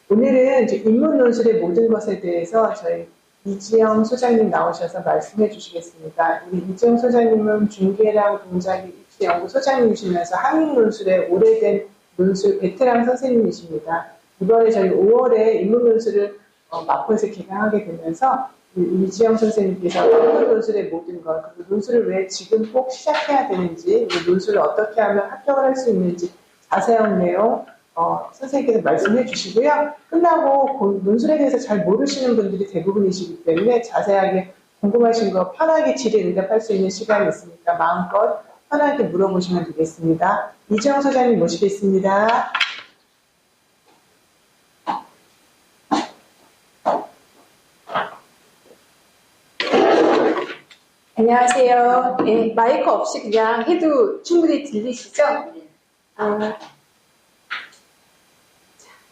오늘은 이제 인문 논술의 모든 것에 대해서 저희 이지영 소장님 나오셔서 말씀해 주시겠습니다. 우리 이지영 소장님은 중계랑 동작이 입시연구 소장님이시면서 한국 논술의 오래된 논술 베테랑 선생님이십니다. 이번에 저희 5월에 인문 논술을 마포에서 개강하게 되면서 이지영 선생님께서 한국 논술의 모든 것, 그리고 논술을 왜 지금 꼭 시작해야 되는지, 그리고 논술을 어떻게 하면 합격을 할 수 있는지 자세한 내용 선생님께서 말씀해 주시고요. 끝나고 논술에 대해서 잘 모르시는 분들이 대부분이시기 때문에 자세하게 궁금하신 거 편하게 질의 응답할 수 있는 시간이 있으니까 마음껏 편하게 물어보시면 되겠습니다. 이지영 소장님 모시겠습니다. 안녕하세요. 네, 마이크 없이 그냥 해도 충분히 들리시죠?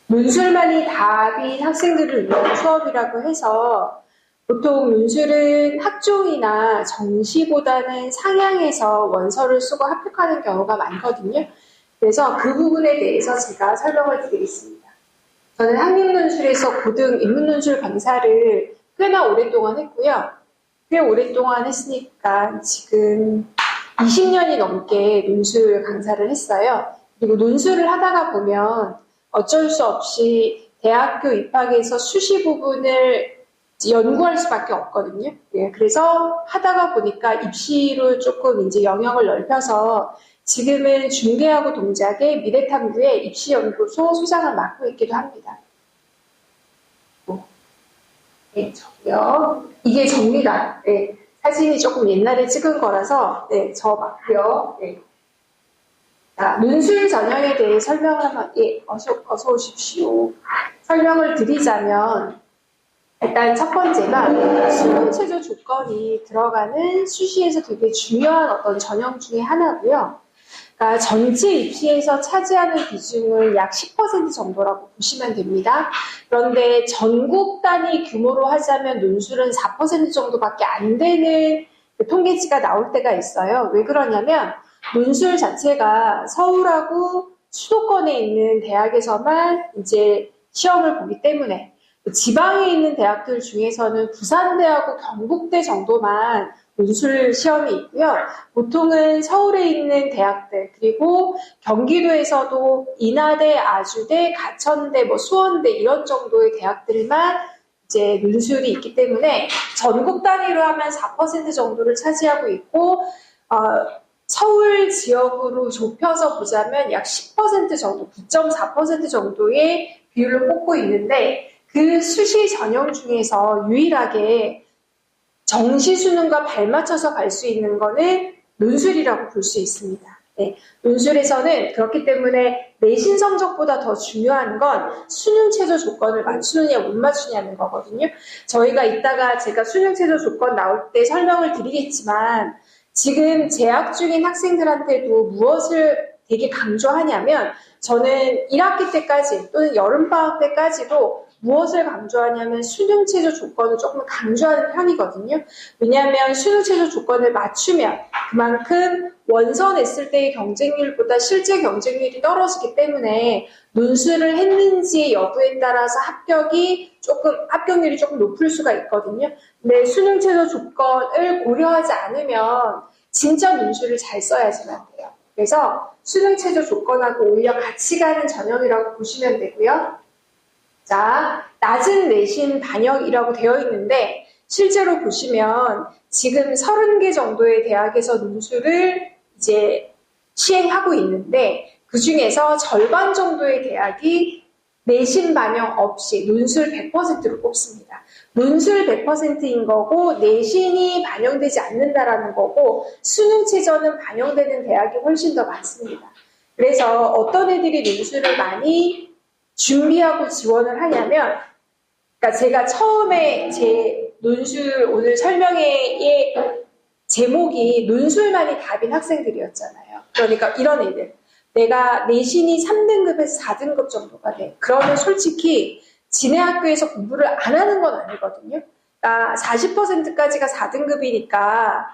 논술만이 답인 학생들을 위한 수업이라고 해서 보통 논술은 학종이나 정시보다는 상향해서 원서를 쓰고 합격하는 경우가 많거든요. 그래서 그 부분에 대해서 제가 설명을 드리겠습니다. 저는 한국논술에서 고등 인문논술 강사를 꽤나 오랫동안 했고요. 꽤 오랫동안 했으니까 지금 20년이 넘게 논술 강사를 했어요. 그리고 논술을 하다가 보면 어쩔 수 없이 대학교 입학에서 수시 부분을 연구할 수밖에 없거든요. 예, 그래서 하다가 보니까 입시로 조금 이제 영역을 넓혀서 지금은 중계하고 동작의 미래탐구의 입시연구소 소장을 맡고 있기도 합니다. 네, 저기요. 이게 접니다. 네, 사진이 조금 옛날에 찍은 거라서, 네, 저 맞고요. 네. 자, 논술 전형에 대해 설명을 한번, 예, 어서 오십시오. 설명을 드리자면, 일단 첫 번째가 수능체조 조건이 들어가는 수시에서 되게 중요한 어떤 전형 중에 하나고요. 그러니까 전체 입시에서 차지하는 비중은 약 10% 정도라고 보시면 됩니다. 그런데 전국 단위 규모로 하자면 논술은 4% 정도밖에 안 되는 통계치가 나올 때가 있어요. 왜 그러냐면 논술 자체가 서울하고 수도권에 있는 대학에서만 이제 시험을 보기 때문에 지방에 있는 대학들 중에서는 부산대하고 경북대 정도만 논술 시험이 있고요. 보통은 서울에 있는 대학들 그리고 경기도에서도 인하대, 아주대, 가천대, 수원대 이런 정도의 대학들만 이제 논술이 있기 때문에 전국 단위로 하면 4% 정도를 차지하고 있고 서울 지역으로 좁혀서 보자면 약 10% 정도, 9.4% 정도의 비율을 뽑고 있는데 그 수시 전형 중에서 유일하게 정시 수능과 발맞춰서 갈 수 있는 거는 논술이라고 볼 수 있습니다. 네, 논술에서는 그렇기 때문에 내신 성적보다 더 중요한 건 수능 최저 조건을 맞추느냐 못 맞추냐는 거거든요. 저희가 이따가 제가 수능 최저 조건 나올 때 설명을 드리겠지만 지금 재학 중인 학생들한테도 무엇을 되게 강조하냐면 저는 1학기 때까지 또는 여름방학 때까지도 무엇을 강조하냐면 수능 최저 조건을 조금 강조하는 편이거든요. 왜냐하면 수능 최저 조건을 맞추면 그만큼 원서 냈을 때의 경쟁률보다 실제 경쟁률이 떨어지기 때문에 논술을 했는지 여부에 따라서 합격률이 조금 높을 수가 있거든요. 근데 수능 최저 조건을 고려하지 않으면 진짜 논술을 잘 써야지만 돼요. 그래서 수능 최저 조건하고 오히려 같이 가는 전형이라고 보시면 되고요. 자, 낮은 내신 반영이라고 되어 있는데 실제로 보시면 지금 30개 정도의 대학에서 논술을 이제 시행하고 있는데 그 중에서 절반 정도의 대학이 내신 반영 없이 논술 100%로 뽑습니다. 논술 100%인 거고 내신이 반영되지 않는다라는 거고 수능 최저는 반영되는 대학이 훨씬 더 많습니다. 그래서 어떤 애들이 논술을 많이 준비하고 지원을 하냐면 그러니까 제가 처음에 제 논술 오늘 설명회의 제목이 논술만이 답인 학생들이었잖아요. 그러니까 이런 애들 내가 내신이 3등급에서 4등급 정도가 돼. 그러면 솔직히 지네 학교에서 공부를 안 하는 건 아니거든요. 그러니까 40%까지가 4등급이니까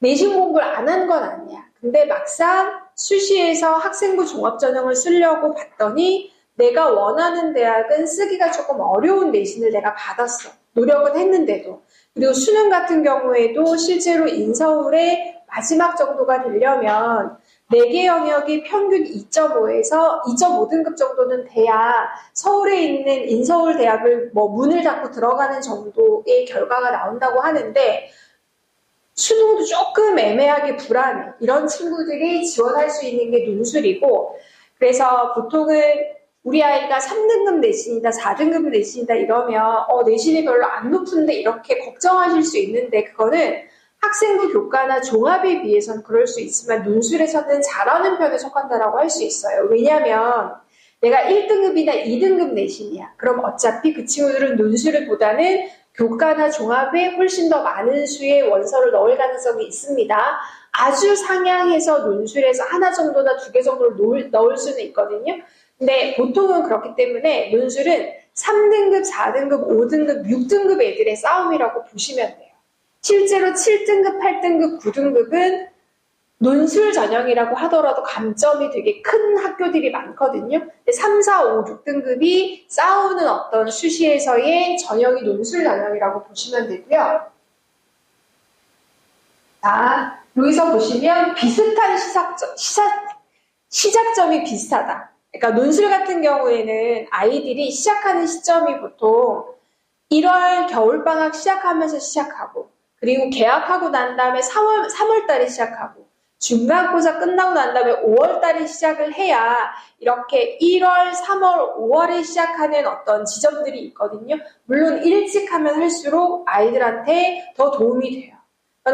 내신 공부를 안 한 건 아니야. 근데 막상 수시에서 학생부 종합전형을 쓰려고 봤더니 내가 원하는 대학은 쓰기가 조금 어려운 내신을 내가 받았어. 노력은 했는데도. 그리고 수능 같은 경우에도 실제로 인서울의 마지막 정도가 되려면 4개 영역이 평균 2.5에서 2.5등급 정도는 돼야 서울에 있는 인서울 대학을 문을 닫고 들어가는 정도의 결과가 나온다고 하는데 수능도 조금 애매하게 불안해. 이런 친구들이 지원할 수 있는 게 논술이고 그래서 보통은 우리 아이가 3등급 내신이다, 4등급 내신이다 이러면 내신이 별로 안 높은데 이렇게 걱정하실 수 있는데 그거는 학생부 교과나 종합에 비해서는 그럴 수 있지만 논술에서는 잘하는 편에 속한다라고 할 수 있어요. 왜냐하면 내가 1등급이나 2등급 내신이야. 그럼 어차피 그 친구들은 논술보다는 교과나 종합에 훨씬 더 많은 수의 원서를 넣을 가능성이 있습니다. 아주 상향해서 논술에서 하나 정도나 2개 정도를 넣을 수는 있거든요. 근데 보통은 그렇기 때문에 논술은 3등급, 4등급, 5등급, 6등급 애들의 싸움이라고 보시면 돼요. 실제로 7등급, 8등급, 9등급은 논술 전형이라고 하더라도 감점이 되게 큰 학교들이 많거든요. 3, 4, 5, 6등급이 싸우는 어떤 수시에서의 전형이 논술 전형이라고 보시면 되고요. 자, 여기서 보시면 비슷한 시작점이 비슷하다. 그러니까 논술 같은 경우에는 아이들이 시작하는 시점이 보통 1월 겨울방학 시작하면서 시작하고 그리고 개학하고 난 다음에 3월 달에 시작하고 중간고사 끝나고 난 다음에 5월 달에 시작을 해야 이렇게 1월, 3월, 5월에 시작하는 어떤 지점들이 있거든요. 물론 일찍 하면 할수록 아이들한테 더 도움이 돼요.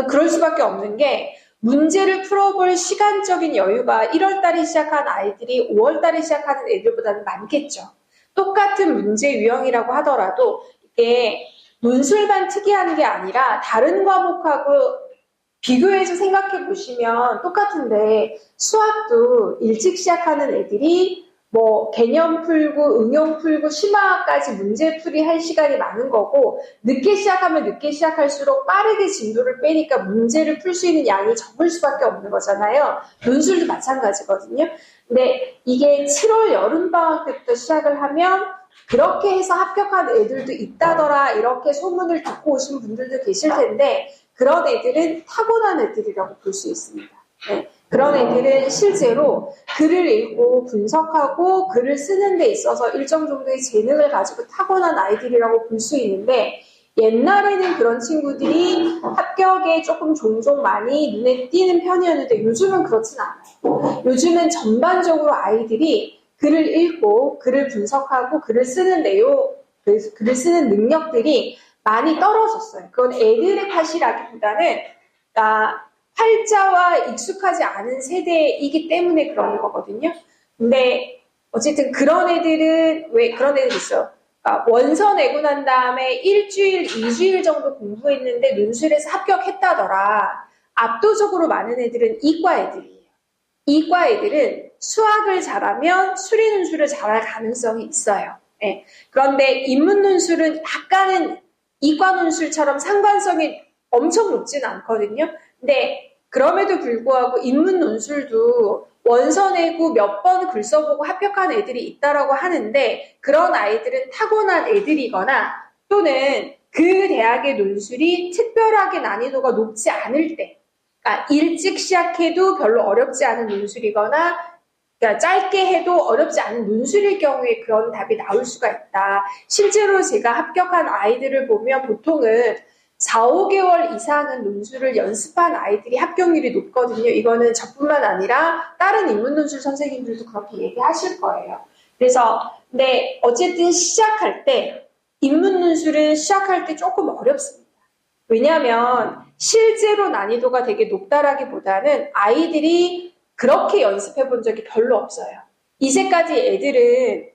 그럴 수밖에 없는 게 문제를 풀어볼 시간적인 여유가 1월 달에 시작한 아이들이 5월 달에 시작하는 애들보다는 많겠죠. 똑같은 문제 유형이라고 하더라도 이게 논술만 특이한 게 아니라 다른 과목하고 비교해서 생각해 보시면 똑같은데 수학도 일찍 시작하는 애들이 개념 풀고 응용 풀고 심화까지 문제 풀이 할 시간이 많은 거고 늦게 시작하면 늦게 시작할수록 빠르게 진도를 빼니까 문제를 풀 수 있는 양이 적을 수밖에 없는 거잖아요. 논술도 마찬가지거든요. 근데 이게 7월 여름방학 때부터 시작을 하면 그렇게 해서 합격한 애들도 있다더라 이렇게 소문을 듣고 오신 분들도 계실 텐데 그런 애들은 타고난 애들이라고 볼 수 있습니다. 네. 그런 애들은 실제로 글을 읽고 분석하고 글을 쓰는 데 있어서 일정 정도의 재능을 가지고 타고난 아이들이라고 볼 수 있는데 옛날에는 그런 친구들이 합격에 조금 종종 많이 눈에 띄는 편이었는데 요즘은 그렇진 않아요. 요즘은 전반적으로 아이들이 글을 읽고 글을 분석하고 글을 쓰는 글을 쓰는 능력들이 많이 떨어졌어요. 그건 애들의 탓이라기보다는 활자와 익숙하지 않은 세대이기 때문에 그런 거거든요. 근데 어쨌든 그런 애들은 왜 그런 애들 있어요. 원서 내고 난 다음에 1주일, 2주일 정도 공부했는데 논술에서 합격했다더라. 압도적으로 많은 애들은 이과 애들이에요. 이과 애들은 수학을 잘하면 수리 논술을 잘할 가능성이 있어요. 네. 그런데 인문 논술은 약간은 이과 논술처럼 상관성이 엄청 높지는 않거든요. 근데 그럼에도 불구하고 인문 논술도 원서 내고 몇 번 글 써보고 합격한 애들이 있다라고 하는데 그런 아이들은 타고난 애들이거나 또는 그 대학의 논술이 특별하게 난이도가 높지 않을 때 그러니까 일찍 시작해도 별로 어렵지 않은 논술이거나 그러니까 짧게 해도 어렵지 않은 논술일 경우에 그런 답이 나올 수가 있다. 실제로 제가 합격한 아이들을 보면 보통은 4, 5개월 이상은 논술을 연습한 아이들이 합격률이 높거든요. 이거는 저뿐만 아니라 다른 인문논술 선생님들도 그렇게 얘기하실 거예요. 그래서 근데 어쨌든 시작할 때 인문논술은 시작할 때 조금 어렵습니다. 왜냐하면 실제로 난이도가 되게 높다라기보다는 아이들이 그렇게 연습해 본 적이 별로 없어요. 이제까지 애들은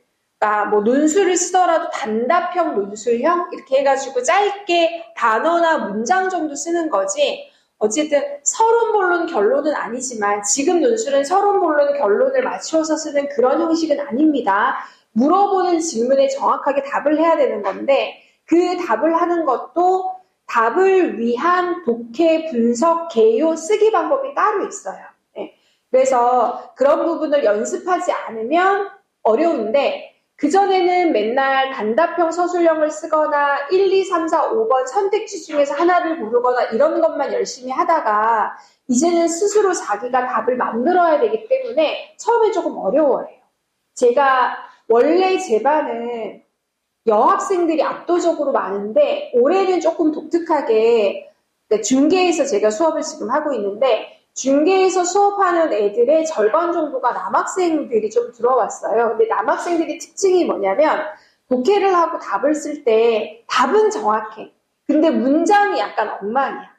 논술을 쓰더라도 단답형, 논술형 이렇게 해가지고 짧게 단어나 문장 정도 쓰는 거지 어쨌든 서론, 본론, 결론은 아니지만 지금 논술은 서론, 본론, 결론을 맞추어서 쓰는 그런 형식은 아닙니다. 물어보는 질문에 정확하게 답을 해야 되는 건데 그 답을 하는 것도 답을 위한 독해, 분석, 개요, 쓰기 방법이 따로 있어요. 네. 그래서 그런 부분을 연습하지 않으면 어려운데 그전에는 맨날 단답형 서술형을 쓰거나 1, 2, 3, 4, 5번 선택지 중에서 하나를 고르거나 이런 것만 열심히 하다가 이제는 스스로 자기가 답을 만들어야 되기 때문에 처음에 조금 어려워해요. 제가 원래 제 반은 여학생들이 압도적으로 많은데 올해는 조금 독특하게 중계에서 제가 수업을 지금 하고 있는데 중계에서 수업하는 애들의 절반 정도가 남학생들이 좀 들어왔어요. 근데 남학생들의 특징이 뭐냐면 독해를 하고 답을 쓸 때 답은 정확해. 근데 문장이 약간 엉망이야.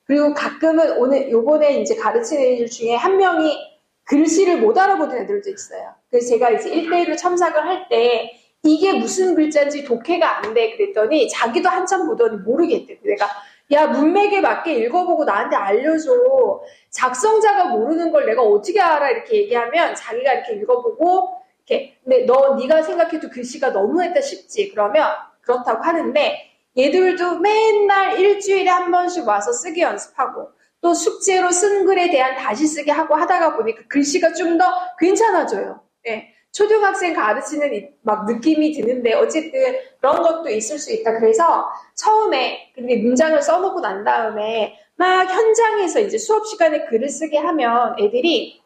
그리고 가끔은 요번에 이제 가르치는 애들 중에 한 명이 글씨를 못 알아보는 애들도 있어요. 그래서 제가 이제 1대1로 첨삭을 할 때 이게 무슨 글자인지 독해가 안 돼. 그랬더니 자기도 한참 보더니 모르겠대. 내가 야, 문맥에 맞게 읽어보고 나한테 알려줘. 작성자가 모르는 걸 내가 어떻게 알아? 이렇게 얘기하면 자기가 이렇게 읽어보고 이렇게 근데 네가 생각해도 글씨가 너무했다 싶지. 그러면 그렇다고 하는데 얘들도 맨날 일주일에 한 번씩 와서 쓰기 연습하고 또 숙제로 쓴 글에 대한 다시 쓰기 하고 하다가 보니까 글씨가 좀 더 괜찮아져요. 네. 초등학생 가르치는 막 느낌이 드는데 어쨌든 그런 것도 있을 수 있다. 그래서 처음에 근데 문장을 써놓고 난 다음에 막 현장에서 이제 수업 시간에 글을 쓰게 하면 애들이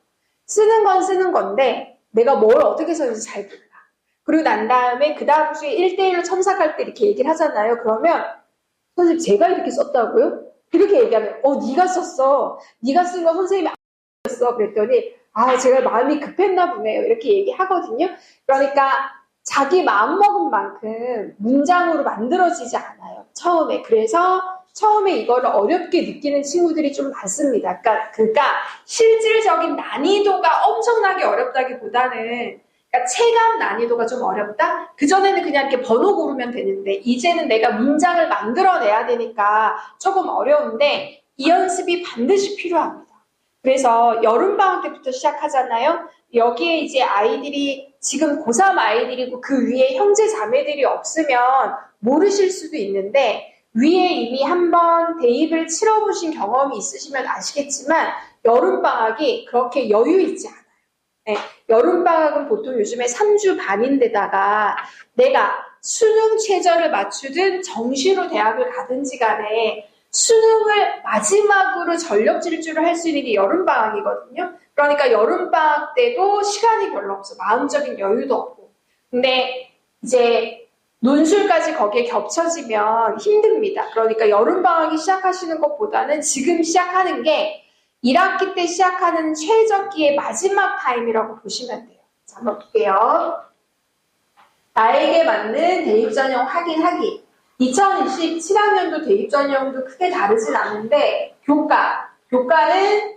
쓰는 건 쓰는 건데 내가 뭘 어떻게 썼는지 잘 몰라. 그리고 난 다음에 그 다음 주에 1대1로 첨삭할 때 이렇게 얘기를 하잖아요. 그러면 선생님 제가 이렇게 썼다고요? 이렇게 얘기하면 네가 썼어. 네가 쓴 거 선생님이 안 썼어. 그랬더니 제가 마음이 급했나 보네요. 이렇게 얘기하거든요. 그러니까 자기 마음먹은 만큼 문장으로 만들어지지 않아요. 처음에. 그래서 처음에 이거를 어렵게 느끼는 친구들이 좀 많습니다. 그러니까 실질적인 난이도가 엄청나게 어렵다기보다는 그러니까 체감 난이도가 좀 어렵다? 그전에는 그냥 이렇게 번호 고르면 되는데 이제는 내가 문장을 만들어내야 되니까 조금 어려운데 이 연습이 반드시 필요합니다. 그래서 여름방학 때부터 시작하잖아요. 여기에 이제 아이들이 지금 고3 아이들이고 그 위에 형제 자매들이 없으면 모르실 수도 있는데 위에 이미 한번 대입을 치러보신 경험이 있으시면 아시겠지만 여름방학이 그렇게 여유 있지 않아요. 네, 여름방학은 보통 요즘에 3주 반인데다가 내가 수능 최저를 맞추든 정시로 대학을 가든지 간에 수능을 마지막으로 전력 질주를 할 수 있는 게 여름방학이거든요. 그러니까 여름방학 때도 시간이 별로 없어. 마음적인 여유도 없고. 근데 이제 논술까지 거기에 겹쳐지면 힘듭니다. 그러니까 여름방학이 시작하시는 것보다는 지금 시작하는 게 1학기 때 시작하는 최적기의 마지막 타임이라고 보시면 돼요. 자, 한번 볼게요. 나에게 맞는 대입전형 확인하기. 2027학년도 대입전형도 크게 다르진 않은데 교과는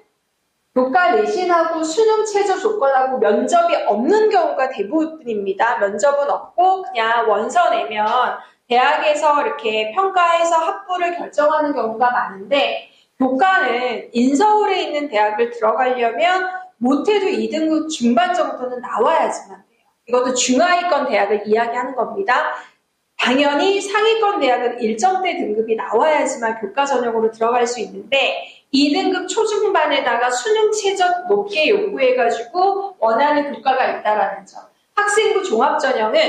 교과 내신하고 수능 최저 조건하고 면접이 없는 경우가 대부분입니다. 면접은 없고 그냥 원서 내면 대학에서 이렇게 평가해서 학부를 결정하는 경우가 많은데 교과는 인서울에 있는 대학을 들어가려면 못해도 2등급 중반 정도는 나와야지만 돼요. 이것도 중하위권 대학을 이야기하는 겁니다. 당연히 상위권 대학은 1점대 등급이 나와야지만 교과 전형으로 들어갈 수 있는데 2등급 초중반에다가 수능 최저 높게 요구해가지고 원하는 교과가 있다라는 점. 학생부 종합전형은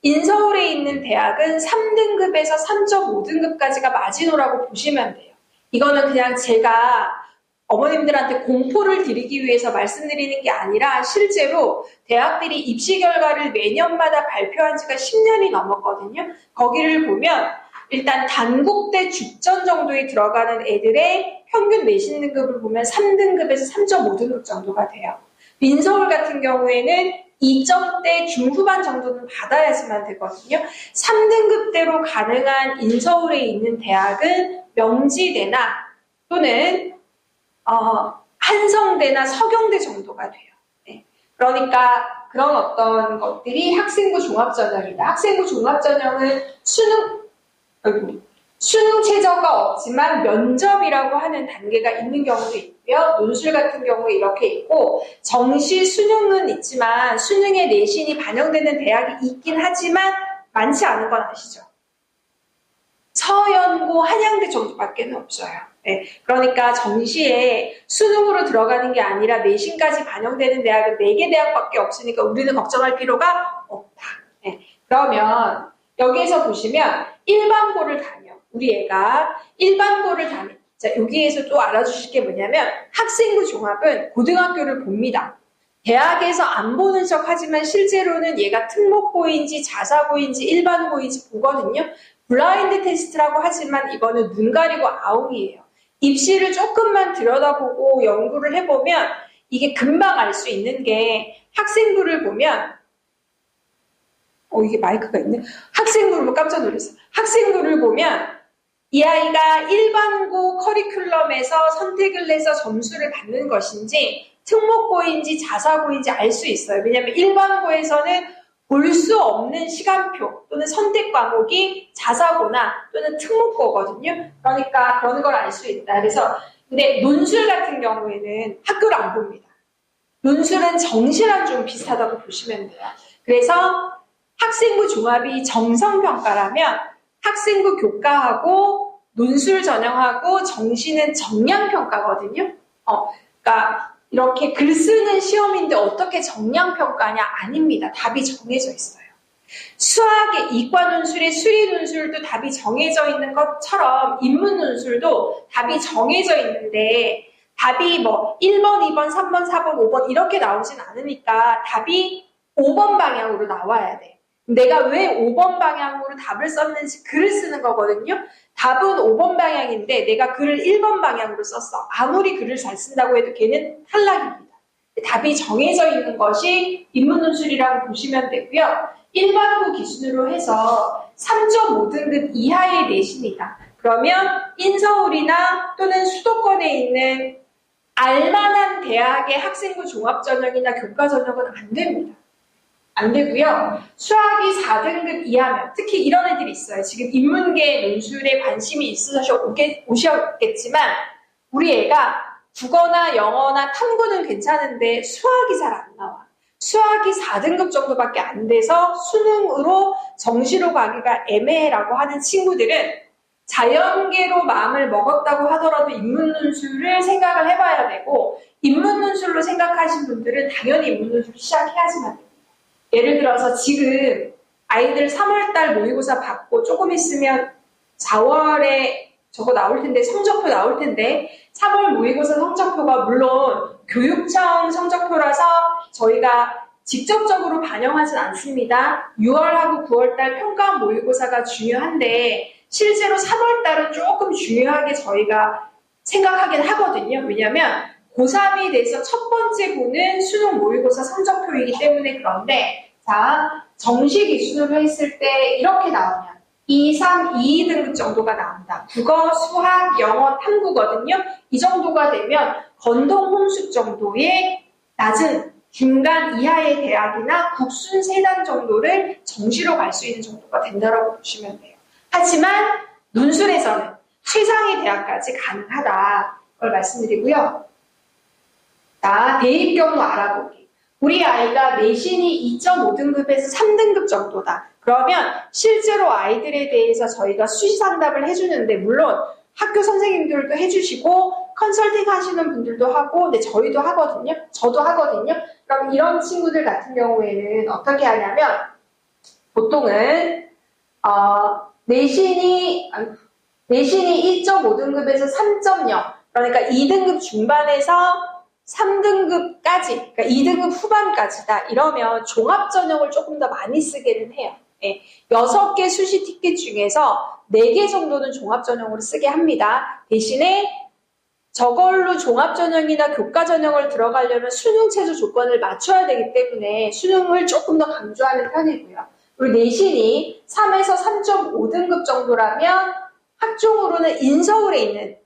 인서울에 있는 대학은 3등급에서 3.5등급까지가 마지노라고 보시면 돼요. 이거는 그냥 제가 어머님들한테 공포를 드리기 위해서 말씀드리는 게 아니라 실제로 대학들이 입시 결과를 매년마다 발표한 지가 10년이 넘었거든요. 거기를 보면 일단 단국대 죽전 정도에 들어가는 애들의 평균 내신 등급을 보면 3등급에서 3.5등급 정도가 돼요. 인서울 같은 경우에는 2점대 중후반 정도는 받아야지만 되거든요. 3등급대로 가능한 인서울에 있는 대학은 명지대나 또는 한성대나 서경대 정도가 돼요. 네. 그러니까 그런 어떤 것들이 학생부 종합전형이다. 학생부 종합전형은 수능 최저가 없지만 면접이라고 하는 단계가 있는 경우도 있고요. 논술 같은 경우에 이렇게 있고 정시 수능은 있지만 수능의 내신이 반영되는 대학이 있긴 하지만 많지 않은 건 아시죠? 서연고, 한양대 정도밖에 없어요. 네, 그러니까 정시에 수능으로 들어가는 게 아니라 내신까지 반영되는 대학은 4개 대학밖에 없으니까 우리는 걱정할 필요가 없다. 네. 그러면 여기에서 보시면 일반고를 다녀. 우리 애가 일반고를 다녀. 자, 여기에서 또 알아주실 게 뭐냐면 학생부 종합은 고등학교를 봅니다. 대학에서 안 보는 척 하지만 실제로는 얘가 특목고인지 자사고인지 일반고인지 보거든요. 블라인드 테스트라고 하지만 이거는 눈 가리고 아웅이에요. 입시를 조금만 들여다보고 연구를 해보면 이게 금방 알 수 있는 게 학생부를 보면 이게 마이크가 있네. 학생부를 보면 깜짝 놀랐어. 학생부를 보면 이 아이가 일반고 커리큘럼에서 선택을 해서 점수를 받는 것인지 특목고인지 자사고인지 알 수 있어요. 왜냐하면 일반고에서는 볼 수 없는 시간표 또는 선택 과목이 자사고나 또는 특목고거든요. 그러니까 그런 걸 알 수 있다. 그래서 근데 논술 같은 경우에는 학교를 안 봅니다. 논술은 정시랑 좀 비슷하다고 보시면 돼요. 그래서 학생부 종합이 정성평가라면 학생부 교과하고 논술 전형하고 정시는 정량평가거든요. 그러니까 이렇게 글 쓰는 시험인데 어떻게 정량평가냐? 아닙니다. 답이 정해져 있어요. 수학의 이과 논술의 수리 논술도 답이 정해져 있는 것처럼 인문 논술도 답이 정해져 있는데 답이 뭐 1번, 2번, 3번, 4번, 5번 이렇게 나오진 않으니까 답이 5번 방향으로 나와야 돼. 내가 왜 5번 방향으로 답을 썼는지 글을 쓰는 거거든요. 답은 5번 방향인데 내가 글을 1번 방향으로 썼어. 아무리 글을 잘 쓴다고 해도 걔는 탈락입니다. 답이 정해져 있는 것이 인문논술이라고 보시면 되고요. 일반고 기준으로 해서 3.5등급 이하의 내신이다. 그러면 인서울이나 또는 수도권에 있는 알만한 대학의 학생부 종합전형이나 교과전형은 안 됩니다. 안 되고요. 수학이 4등급 이하면 특히 이런 애들이 있어요. 지금 인문계 논술에 관심이 있으셔서 오셨겠지만 우리 애가 국어나 영어나 탐구는 괜찮은데 수학이 잘 안 나와. 수학이 4등급 정도밖에 안 돼서 수능으로 정시로 가기가 애매해라고 하는 친구들은 자연계로 마음을 먹었다고 하더라도 인문논술을 생각을 해봐야 되고 인문논술로 생각하신 분들은 당연히 인문논술을 시작해야지만 돼요. 예를 들어서 지금 아이들 3월달 모의고사 받고 조금 있으면 4월에 저거 나올 텐데 성적표 나올 텐데 3월 모의고사 성적표가 물론 교육청 성적표라서 저희가 직접적으로 반영하진 않습니다. 6월하고 9월달 평가 모의고사가 중요한데 실제로 3월달은 조금 중요하게 저희가 생각하긴 하거든요. 왜냐하면 고3이 돼서 첫 번째 보는 수능 모의고사 성적표이기 때문에 그런데 자 정시 기준으로 했을 때 이렇게 나오면 2, 3, 2등급 정도가 나온다. 국어, 수학, 영어, 탐구거든요. 이 정도가 되면 건동, 홍숙 정도의 낮은 중간 이하의 대학이나 국순 세단 정도를 정시로 갈 수 있는 정도가 된다고 보시면 돼요. 하지만 논술에서는 최상의 대학까지 가능하다. 그걸 말씀드리고요. 자, 대입 경우 알아보기. 우리 아이가 내신이 2.5등급에서 3등급 정도다. 그러면 실제로 아이들에 대해서 저희가 수시상담을 해주는데 물론 학교 선생님들도 해주시고 컨설팅 하시는 분들도 하고 근데 저희도 하거든요. 저도 하거든요. 그럼 이런 친구들 같은 경우에는 어떻게 하냐면 보통은 내신이 2.5등급에서 3.0 그러니까 2등급 중반에서 3등급까지, 그러니까 2등급 후반까지다. 이러면 종합전형을 조금 더 많이 쓰기는 해요. 네. 6개 수시 티켓 중에서 4개 정도는 종합전형으로 쓰게 합니다. 대신에 저걸로 종합전형이나 교과전형을 들어가려면 수능 최저 조건을 맞춰야 되기 때문에 수능을 조금 더 강조하는 편이고요. 그리고 내신이 3에서 3.5등급 정도라면 학종으로는 인서울에 있는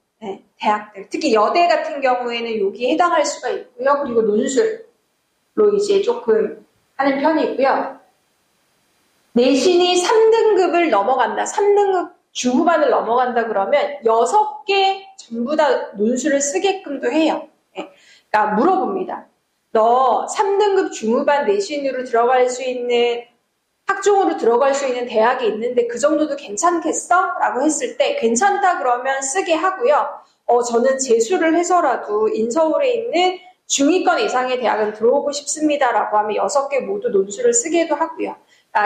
대학들, 특히 여대 같은 경우에는 여기에 해당할 수가 있고요. 그리고 논술로 이제 조금 하는 편이고요. 내신이 3등급을 넘어간다. 3등급 중후반을 넘어간다 그러면 6개 전부 다 논술을 쓰게끔도 해요. 그러니까 물어봅니다. 너 3등급 중후반 내신으로 들어갈 수 있는 학종으로 들어갈 수 있는 대학이 있는데 그 정도도 괜찮겠어? 라고 했을 때 괜찮다 그러면 쓰게 하고요. 저는 재수를 해서라도 인서울에 있는 중위권 이상의 대학은 들어오고 싶습니다. 라고 하면 6개 모두 논술을 쓰게도 하고요.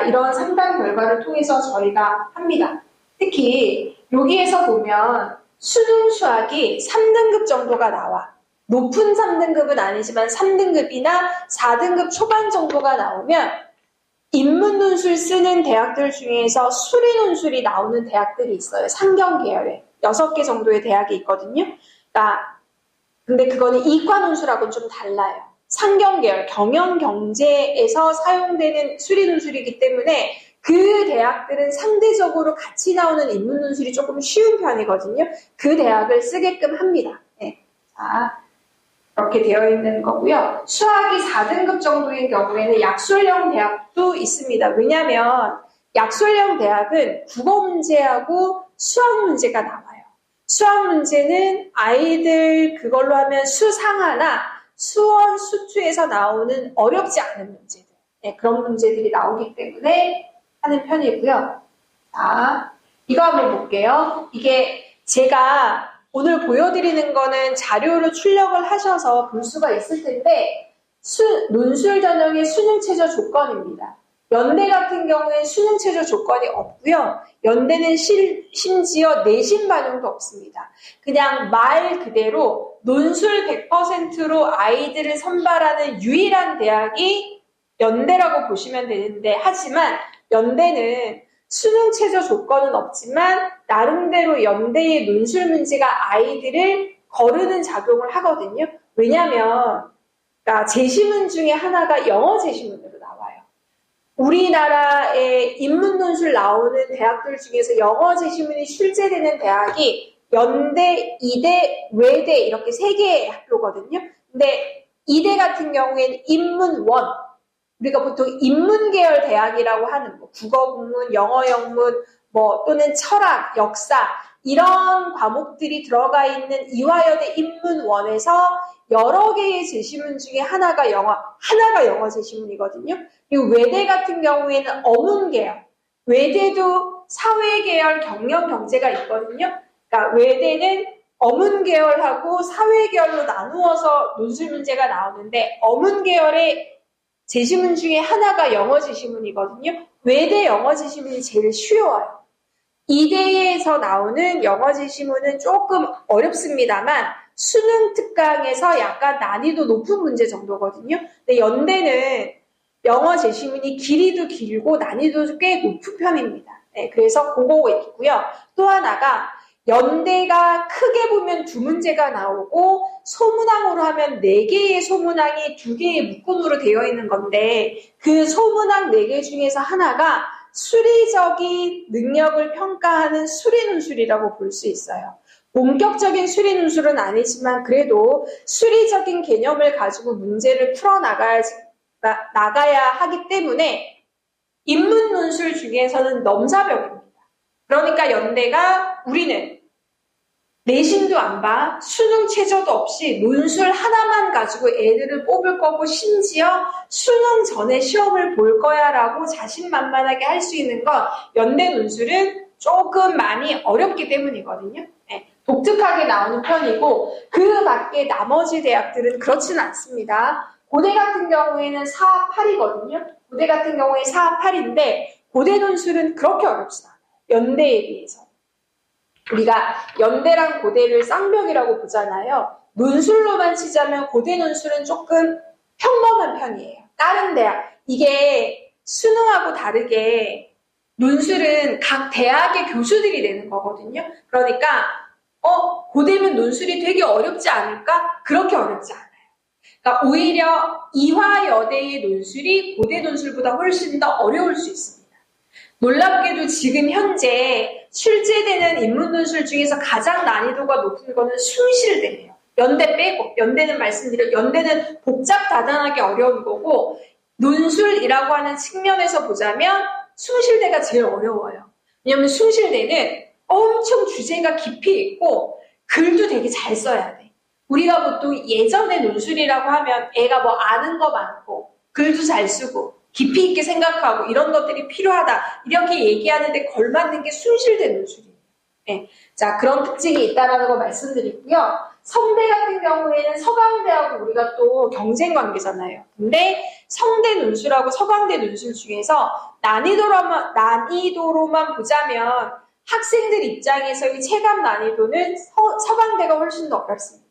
이런 상담 결과를 통해서 저희가 합니다. 특히 여기에서 보면 수능 수학이 3등급 정도가 나와. 높은 3등급은 아니지만 3등급이나 4등급 초반 정도가 나오면 인문 논술 쓰는 대학들 중에서 수리 논술이 나오는 대학들이 있어요. 상경 계열에 6개 정도의 대학이 있거든요. 근데 그거는 이과 논술하고는 좀 달라요. 상경 계열, 경영 경제에서 사용되는 수리 논술이기 때문에 그 대학들은 상대적으로 같이 나오는 인문 논술이 조금 쉬운 편이거든요. 그 대학을 쓰게끔 합니다. 네. 자, 이렇게 되어 있는 거고요. 수학이 4등급 정도인 경우에는 약술형 대학도 있습니다. 왜냐하면 약술형 대학은 국어 문제하고 수학 문제가 나와요. 수학 문제는 아이들 그걸로 하면 수상하나 수원, 수투에서 나오는 어렵지 않은 문제들. 네, 그런 문제들이 나오기 때문에 하는 편이고요. 자, 이거 한번 볼게요. 이게 제가 오늘 보여드리는 거는 자료로 출력을 하셔서 볼 수가 있을 텐데 논술 전형의 수능 최저 조건입니다. 연대 같은 경우에 수능 최저 조건이 없고요. 연대는 심지어 내신 반영도 없습니다. 그냥 말 그대로 논술 100%로 아이들을 선발하는 유일한 대학이 연대라고 보시면 되는데 하지만 연대는 수능 최저 조건은 없지만 나름대로 연대의 논술 문제가 아이들을 거르는 작용을 하거든요. 왜냐하면 제시문 중에 하나가 영어 제시문으로 나와요. 우리나라의 인문 논술 나오는 대학들 중에서 영어 제시문이 출제되는 대학이 연대, 이대, 외대 이렇게 3개의 학교거든요. 근데 이대 같은 경우에는 인문원, 우리가 보통 인문계열 대학이라고 하는 국어 국문, 영어 영문, 또는 철학, 역사 이런 과목들이 들어가 있는 이화여대 인문원에서 여러 개의 제시문 중에 하나가 영어 제시문이거든요. 그리고 외대 같은 경우에는 어문계열, 외대도 사회계열, 경영, 경제가 있거든요. 그러니까 외대는 어문계열하고 사회계열로 나누어서 논술 문제가 나오는데 어문계열의 제시문 중에 하나가 영어 제시문이거든요. 외대 영어 제시문이 제일 쉬워요. 이대에서 나오는 영어 제시문은 조금 어렵습니다만 수능 특강에서 약간 난이도 높은 문제 정도거든요. 근데 연대는 영어 제시문이 길이도 길고 난이도도 꽤 높은 편입니다. 네, 그래서 그거 있고요. 또 하나가 연대가 크게 보면 2문제가 나오고 소문항으로 하면 4개의 소문항이 2개의 묶음으로 되어 있는 건데 그 소문항 4개 중에서 하나가 수리적인 능력을 평가하는 수리논술이라고 볼 수 있어요. 본격적인 수리논술은 아니지만 그래도 수리적인 개념을 가지고 문제를 풀어나가야 하기 때문에 인문논술 중에서는 넘사벽입니다. 그러니까 연대가 우리는 내신도 안 봐, 수능 최저도 없이 논술 하나만 가지고 애들을 뽑을 거고 심지어 수능 전에 시험을 볼 거야 라고 자신만만하게 할 수 있는 건 연대 논술은 조금 많이 어렵기 때문이거든요. 네, 독특하게 나오는 편이고 그 밖에 나머지 대학들은 그렇지는 않습니다. 고대 같은 경우에는 4-8이거든요. 고대 같은 경우에 4-8인데 고대 논술은 그렇게 어렵지 않아요. 연대에 비해서. 우리가 연대랑 고대를 쌍벽이라고 보잖아요. 논술로만 치자면 고대 논술은 조금 평범한 편이에요. 다른 대학. 이게 수능하고 다르게 논술은 각 대학의 교수들이 내는 거거든요. 그러니까 고대면 논술이 되게 어렵지 않을까? 그렇게 어렵지 않아요. 그러니까 오히려 이화여대의 논술이 고대 논술보다 훨씬 더 어려울 수 있습니다. 놀랍게도 지금 현재 출제되는 인문논술 중에서 가장 난이도가 높은 거는 숭실대예요. 연대 빼고, 연대는 연대는 복잡다단하게 어려운 거고 논술이라고 하는 측면에서 보자면 숭실대가 제일 어려워요. 왜냐하면 숭실대는 엄청 주제가 깊이 있고 글도 되게 잘 써야 돼. 우리가 보통 예전에 논술이라고 하면 애가 아는 거 많고 글도 잘 쓰고 깊이 있게 생각하고 이런 것들이 필요하다 이렇게 얘기하는데 걸맞는 게 숭실대 논술이에요. 네. 자, 그런 특징이 있다는 거 말씀드리고요. 성대 같은 경우에는 서강대하고 우리가 또 경쟁 관계잖아요. 근데 성대 논술하고 서강대 논술 중에서 난이도로만 보자면 학생들 입장에서의 체감 난이도는 서강대가 훨씬 더 어렵습니다.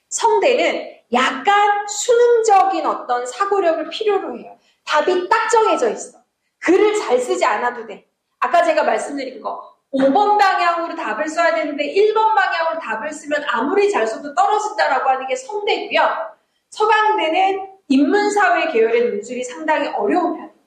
성대는 약간 수능적인 어떤 사고력을 필요로 해요. 답이 딱 정해져 있어. 글을 잘 쓰지 않아도 돼. 아까 제가 말씀드린 거 5번 방향으로 답을 써야 되는데 1번 방향으로 답을 쓰면 아무리 잘 써도 떨어진다라고 하는 게 성대고요. 서강대는 인문사회 계열의 논술이 상당히 어려운 편입니다.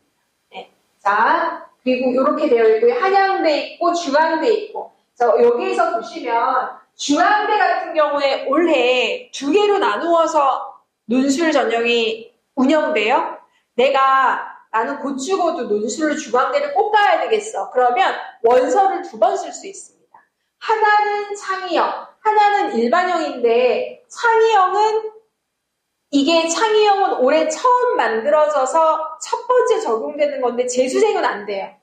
네. 자, 그리고 이렇게 되어 있고요. 한양대 있고 중앙대 있고. 자, 여기에서 보시면 중앙대 같은 경우에 올해 2개로 나누어서 논술 전형이 운영돼요. 나는 곧 죽어도 논술로 중앙대를 꼭 가야 되겠어. 그러면 원서를 2번 쓸 수 있습니다. 하나는 창의형, 하나는 일반형인데 창의형은 올해 처음 만들어져서 첫 번째 적용되는 건데 재수생은 안 돼요.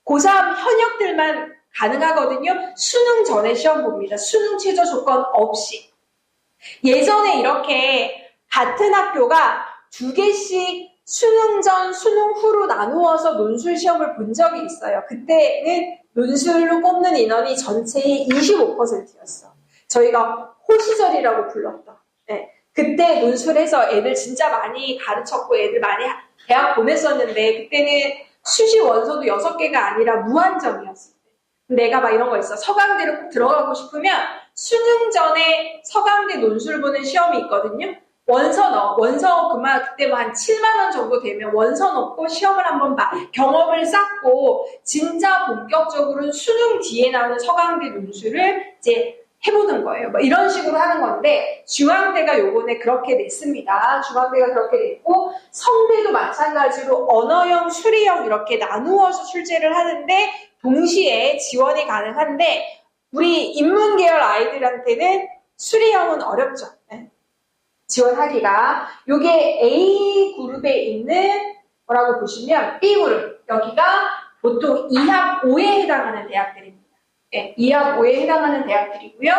고3 현역들만 가능하거든요. 수능 전에 시험 봅니다. 수능 최저 조건 없이. 예전에 이렇게 같은 학교가 2개씩 수능 전, 수능 후로 나누어서 논술 시험을 본 적이 있어요. 그때는 논술로 뽑는 인원이 전체의 25%였어. 저희가 호시절이라고 불렀던. 네. 그때 논술에서 애들 진짜 많이 가르쳤고 애들 많이 대학 보냈었는데 그때는 수시 원서도 6개가 아니라 무한정이었을 때. 내가 막 이런 거 있어. 서강대를 꼭 들어가고 싶으면 수능 전에 서강대 논술 보는 시험이 있거든요. 원서 그때 뭐 한 7만 원 정도 되면 원서 넣고 시험을 한번 봐. 경험을 쌓고 진짜 본격적으로는 수능 뒤에 나오는 서강대 논술을 이제 해보는 거예요. 뭐 이런 식으로 하는 건데 중앙대가 요번에 그렇게 냈습니다. 중앙대가 그렇게 냈고 성대도 마찬가지로 언어형, 수리형 이렇게 나누어서 출제를 하는데 동시에 지원이 가능한데 우리 인문계열 아이들한테는 수리형은 어렵죠. 지원하기가. 요게 A 그룹에 있는 뭐라고 보시면 B 그룹. 여기가 보통 2합 5에 해당하는 대학들입니다. 네, 2합 5에 해당하는 대학들이고요.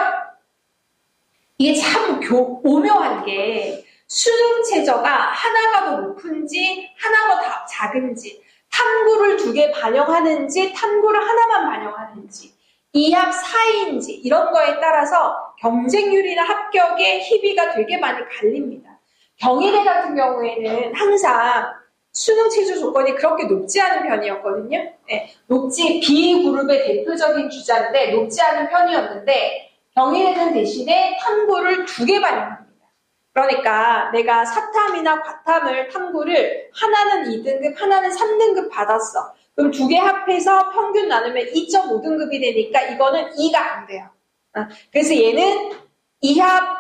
이게 참 오묘한 게 수능 최저가 하나가 더 높은지 하나가 더 작은지 탐구를 2개 반영하는지 탐구를 하나만 반영하는지 2합 4인지 이런 거에 따라서 경쟁률이나 합격의 희비가 되게 많이 갈립니다. 경희대 같은 경우에는 항상 수능 최저 조건이 그렇게 높지 않은 편이었거든요. 네, B그룹의 대표적인 주자인데 높지 않은 편이었는데 경희대는 대신에 탐구를 2개 반영합니다. 그러니까 내가 사탐이나 과탐을 탐구를 하나는 2등급, 하나는 3등급 받았어. 그럼 2개 합해서 평균 나누면 2.5등급이 되니까 이거는 2가 안 돼요. 그래서 얘는 2합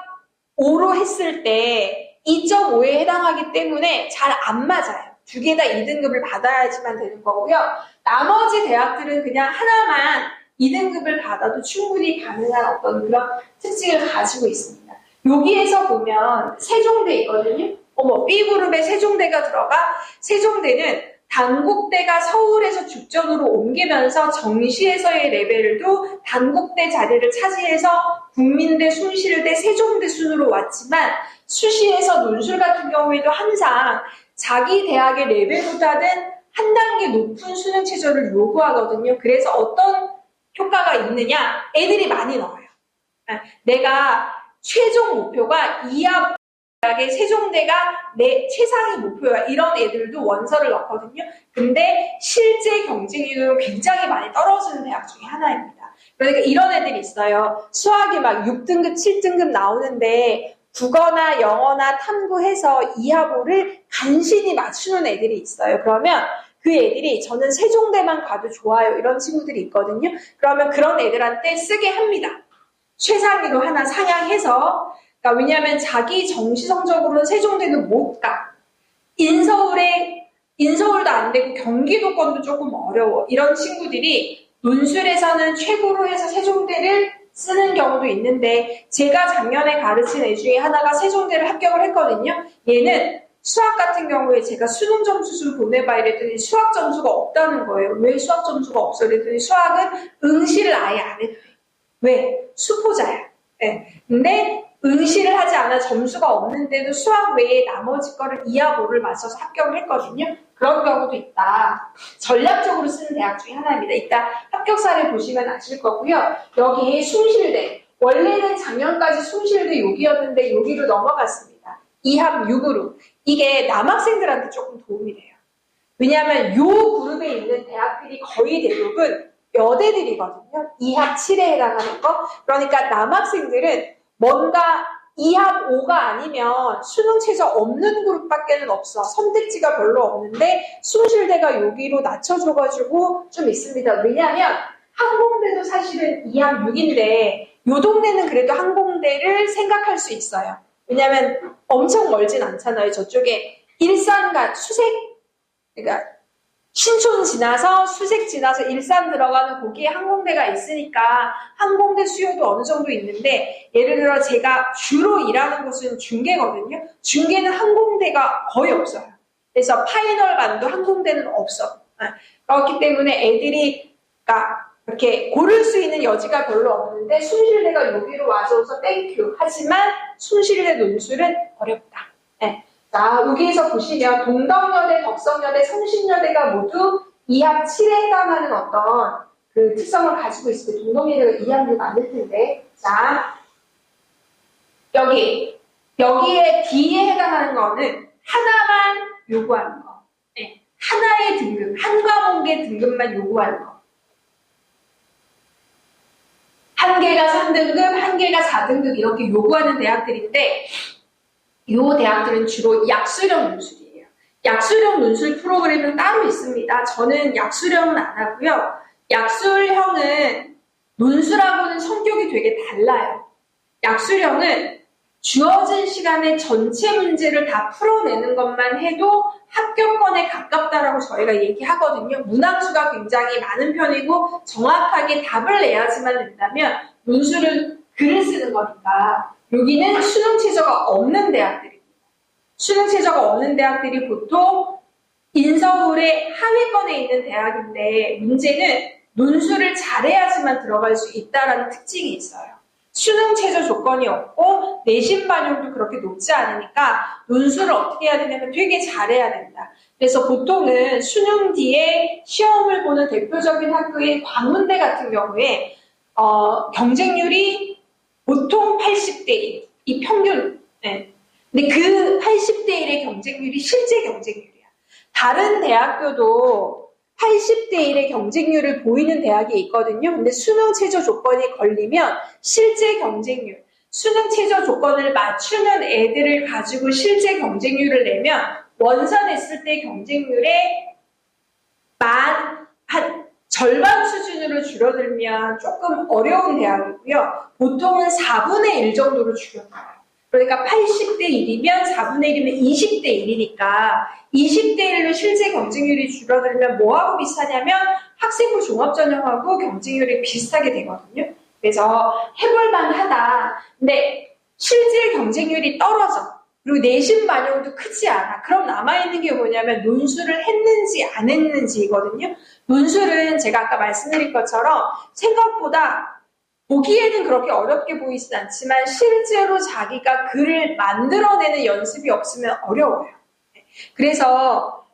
5로 했을 때 2.5에 해당하기 때문에 잘 안 맞아요. 2개 다 2등급을 받아야지만 되는 거고요. 나머지 대학들은 그냥 하나만 2등급을 받아도 충분히 가능한 어떤 그런 특징을 가지고 있습니다. 여기에서 보면 세종대 있거든요. B그룹에 세종대가 들어가. 세종대는 단국대가 서울에서 죽전으로 옮기면서 정시에서의 레벨도 단국대 자리를 차지해서 국민대, 숭실대, 세종대 순으로 왔지만 수시에서 논술 같은 경우에도 항상 자기 대학의 레벨보다는 한 단계 높은 수능 최저를 요구하거든요. 그래서 어떤 효과가 있느냐? 애들이 많이 넣어요. 내가 최종 목표가 2합 대학의 세종대가 내 최상위 목표야. 이런 애들도 원서를 넣거든요. 근데 실제 경쟁률은 굉장히 많이 떨어지는 대학 중에 하나입니다. 그러니까 이런 애들이 있어요. 수학이 막 6등급, 7등급 나오는데 국어나 영어나 탐구해서 2합5를 간신히 맞추는 애들이 있어요. 그러면 그 애들이 저는 세종대만 가도 좋아요. 이런 친구들이 있거든요. 그러면 그런 애들한테 쓰게 합니다. 최상위로 하나 상향해서. 그러니까 왜냐하면 자기 정시 성적으로는 세종대는 못 가. 인서울도 안 되고 경기도권도 조금 어려워. 이런 친구들이 논술에서는 최고로 해서 세종대를 쓰는 경우도 있는데 제가 작년에 가르친 애 중에 하나가 세종대를 합격을 했거든요. 얘는 수학 같은 경우에 제가 수능 점수 좀 보내봐 이랬더니 수학 점수가 없다는 거예요. 왜 수학 점수가 없어? 이랬더니 수학은 응시를 아예 안 해도 돼. 왜? 수포자야. 네. 근데 응시를 하지 않아 점수가 없는데도 수학 외에 나머지 거를 2하 5를 맞춰서 합격을 했거든요. 그런 경우도 있다. 전략적으로 쓰는 대학 중에 하나입니다. 이따 합격 사례 보시면 아실 거고요. 여기 숭실대. 원래는 작년까지 숭실대 여기였는데 여기로 넘어갔습니다. 2합 6으로. 이게 남학생들한테 조금 도움이 돼요. 왜냐하면 요 그룹에 있는 대학들이 거의 대부분 여대들이거든요. 2합 7에 해당하는 거. 그러니까 남학생들은 뭔가 2합 5가 아니면 수능 최저 없는 그룹밖에는 없어. 선택지가 별로 없는데 숭실대가 여기로 낮춰줘가지고 좀 있습니다. 왜냐하면 항공대도 사실은 2합 6인데 요 동네는 그래도 항공대를 생각할 수 있어요. 왜냐하면 엄청 멀진 않잖아요. 저쪽에 일산과 수색, 그러니까 신촌 지나서 수색 지나서 일산 들어가는 거기에 항공대가 있으니까 항공대 수요도 어느 정도 있는데, 예를 들어 제가 주로 일하는 곳은 중계거든요. 중계는 항공대가 거의 없어요. 그래서 파이널 반도 항공대는 없어. 그렇기 때문에 애들이 이렇게 고를 수 있는 여지가 별로 없는데 숭실대가 여기로 와줘서 땡큐. 하지만 숭실대 논술은 어렵다. 네. 자, 여기에서 보시면 동덕여대, 덕성여대, 성신여대가 모두 2합 7에 해당하는 어떤 그 특성을 가지고 있습니다. 동덕여대가 2합 6 안 될 텐데. 자, 여기에 D에 해당하는 거는 하나만 요구하는 거. 네. 하나의 등급, 한 과목의 등급만 요구하는 거. 한 개가 3등급, 한 개가 4등급 이렇게 요구하는 대학들인데, 이 대학들은 주로 약수령 논술이에요. 약수령 논술 프로그램은 따로 있습니다. 저는 약수령은 안 하고요. 약술형은 논술하고는 성격이 되게 달라요. 약수령은 주어진 시간에 전체 문제를 다 풀어내는 것만 해도 합격권에 가깝다라고 저희가 얘기하거든요. 문항수가 굉장히 많은 편이고 정확하게 답을 내야지만 된다면 논술은 글을 쓰는 거니까. 여기는 수능 최저가 없는 대학들입니다. 수능 최저가 없는 대학들이 보통 인서울의 하위권에 있는 대학인데, 문제는 논술을 잘해야지만 들어갈 수 있다는 특징이 있어요. 수능 최저 조건이 없고 내신 반영도 그렇게 높지 않으니까 논술을 어떻게 해야 되냐면 되게 잘해야 된다. 그래서 보통은 수능 뒤에 시험을 보는 대표적인 학교인 광운대 같은 경우에 경쟁률이 보통 80대 1, 이 평균. 네. 근데 그 80대 1의 경쟁률이 실제 경쟁률이야. 다른 대학교도 80대 1의 경쟁률을 보이는 대학이 있거든요. 근데 수능 최저 조건이 걸리면 실제 경쟁률, 수능 최저 조건을 맞추는 애들을 가지고 실제 경쟁률을 내면 원산했을 때 경쟁률의 한 절반 수준으로 줄어들면 조금 어려운 대학이고요. 보통은 4분의 1 정도로 줄어들어요. 그러니까 80대 1이면 4분의 1이면 20대 1이니까 20대 1로 실제 경쟁률이 줄어들면 뭐하고 비슷하냐면 학생부 종합전형하고 경쟁률이 비슷하게 되거든요. 그래서 해볼만 하다. 근데 실제 경쟁률이 떨어져. 그리고 내신 반영도 크지 않아. 그럼 남아있는 게 뭐냐면 논술을 했는지 안 했는지거든요. 논술은 제가 아까 말씀드린 것처럼 생각보다 보기에는 그렇게 어렵게 보이진 않지만 실제로 자기가 글을 만들어내는 연습이 없으면 어려워요. 그래서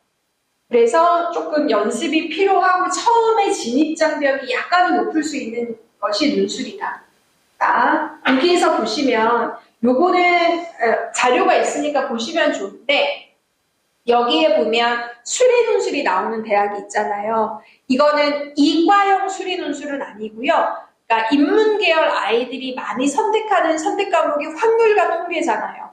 조금 연습이 필요하고 처음에 진입장벽이 약간은 높을 수 있는 것이 논술이다. 자, 여기에서 보시면 요거는 자료가 있으니까 보시면 좋은데, 여기에 보면 수리논술이 나오는 대학이 있잖아요. 이거는 이과형 수리논술은 아니고요. 그러니까 인문계열 아이들이 많이 선택하는 선택 과목이 확률과 통계잖아요.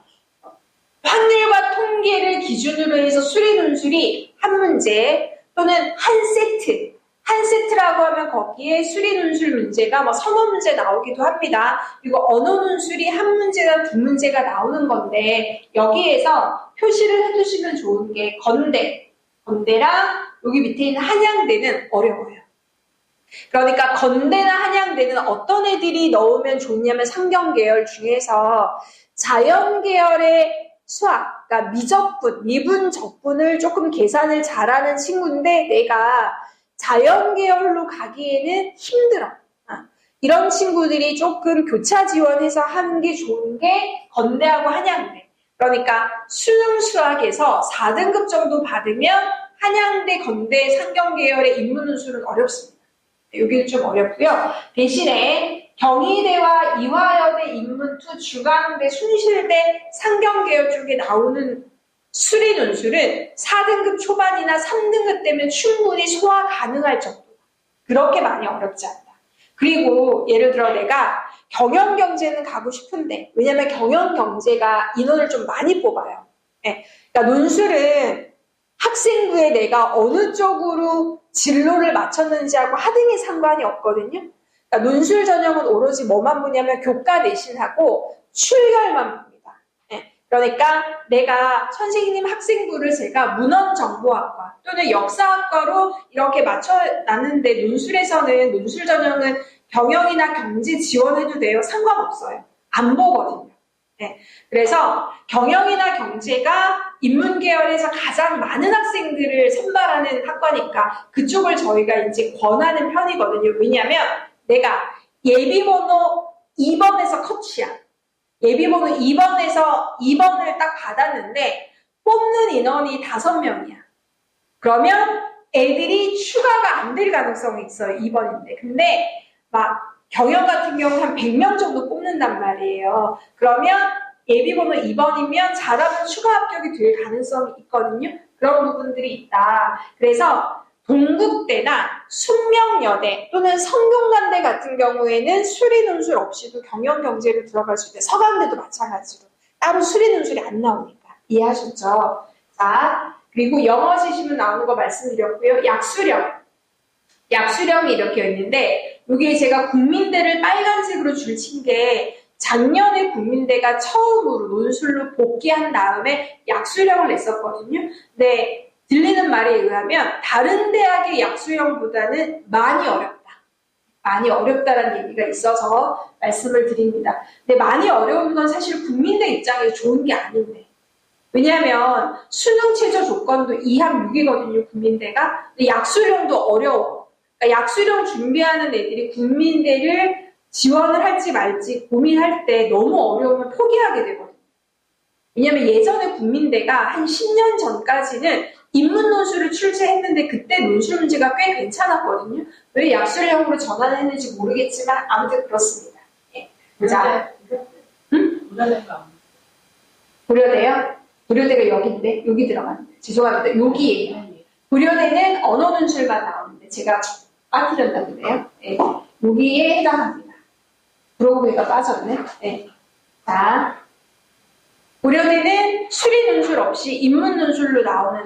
확률과 통계를 기준으로 해서 수리논술이 한 문제 또는 한 세트라고 하면 거기에 수리논술 문제가 뭐 서너 문제 나오기도 합니다. 그리고 언어논술이 한 문제나 두 문제가 나오는 건데, 여기에서 표시를 해두시면 좋은 게 건대랑 여기 밑에 있는 한양대는 어려워요. 그러니까 건대나 한양대는 어떤 애들이 넣으면 좋냐면 상경계열 중에서 자연계열의 수학, 그러니까 미분, 적분을 조금 계산을 잘하는 친구인데 내가 자연계열로 가기에는 힘들어. 이런 친구들이 조금 교차 지원해서 하는 게 좋은 게 건대하고 한양대. 그러니까 수능 수학에서 4등급 정도 받으면 한양대, 건대, 상경계열의 인문논술은 어렵습니다. 여기는 좀 어렵고요. 대신에 경희대와 이화여대, 인문투, 중앙대, 순실대, 상경계열 쪽에 나오는 수리논술은 4등급 초반이나 3등급 되면 충분히 소화 가능할 정도. 그렇게 많이 어렵지 않다. 그리고 예를 들어 내가 경영경제는 가고 싶은데, 왜냐면 경영경제가 인원을 좀 많이 뽑아요. 네. 그러니까 논술은 학생부에 내가 어느 쪽으로 진로를 맞췄는지하고 하등이 상관이 없거든요. 그러니까 논술 전형은 오로지 뭐만 보냐면 교과 내신하고 출결만 봅니다. 네. 그러니까 내가 선생님 학생부를 제가 문헌정보학과 또는 역사학과로 이렇게 맞춰놨는데 논술에서는 논술 전형은 경영이나 경제 지원해도 돼요. 상관없어요. 안 보거든요. 네. 그래서 경영이나 경제가 인문계열에서 가장 많은 학생들을 선발하는 학과니까 그쪽을 저희가 이제 권하는 편이거든요. 왜냐하면 내가 예비번호 2번에서 컷이야. 예비번호 2번에서 2번을 딱 받았는데 뽑는 인원이 5명이야. 그러면 애들이 추가가 안 될 가능성이 있어요. 2번인데. 근데 막 경영 같은 경우 한 100명 정도 뽑는단 말이에요. 그러면 예비번호 2번이면 잘하면 추가 합격이 될 가능성이 있거든요. 그런 부분들이 있다. 그래서 동국대나 숙명여대 또는 성균관대 같은 경우에는 수리논술 없이도 경영경제로 들어갈 수 있대. 서강대도 마찬가지로. 따로 수리논술이 안 나오니까. 이해하셨죠? 자, 그리고 영어 시시문 나오는 거 말씀드렸고요. 약수령. 약수령이 이렇게 있는데 여기에 제가 국민대를 빨간색으로 줄친 게 작년에 국민대가 처음으로 논술로 복귀한 다음에 약수령을 냈었거든요. 근데 들리는 말에 의하면 다른 대학의 약수령보다는 많이 어렵다. 많이 어렵다라는 얘기가 있어서 말씀을 드립니다. 근데 많이 어려운 건 사실 국민대 입장에서 좋은 게 아닌데. 왜냐하면 수능 최저 조건도 2학 6이거든요, 국민대가. 근데 약수령도 어려워. 그러니까 약수령 준비하는 애들이 국민대를 지원을 할지 말지 고민할 때 너무 어려우면 포기하게 되거든요. 왜냐하면 예전에 국민대가 한 10년 전까지는 인문논술을 출제했는데 그때 논술 문제가 꽤 괜찮았거든요. 왜 약수령으로 전환을 했는지 모르겠지만 아무튼 그렇습니다. 예. 자, 고려대요? 고려대가 여기인데 여기 들어갔는데 죄송합니다. 여기에요. 고려대는 언어 논술만 나오는데 제가 빠뜨렸나 보네요. 네. 여기에 해당합니다. 그러고 보니까 빠졌네. 네. 자, 고려대는 수리 논술 없이 인문 논술로 나오는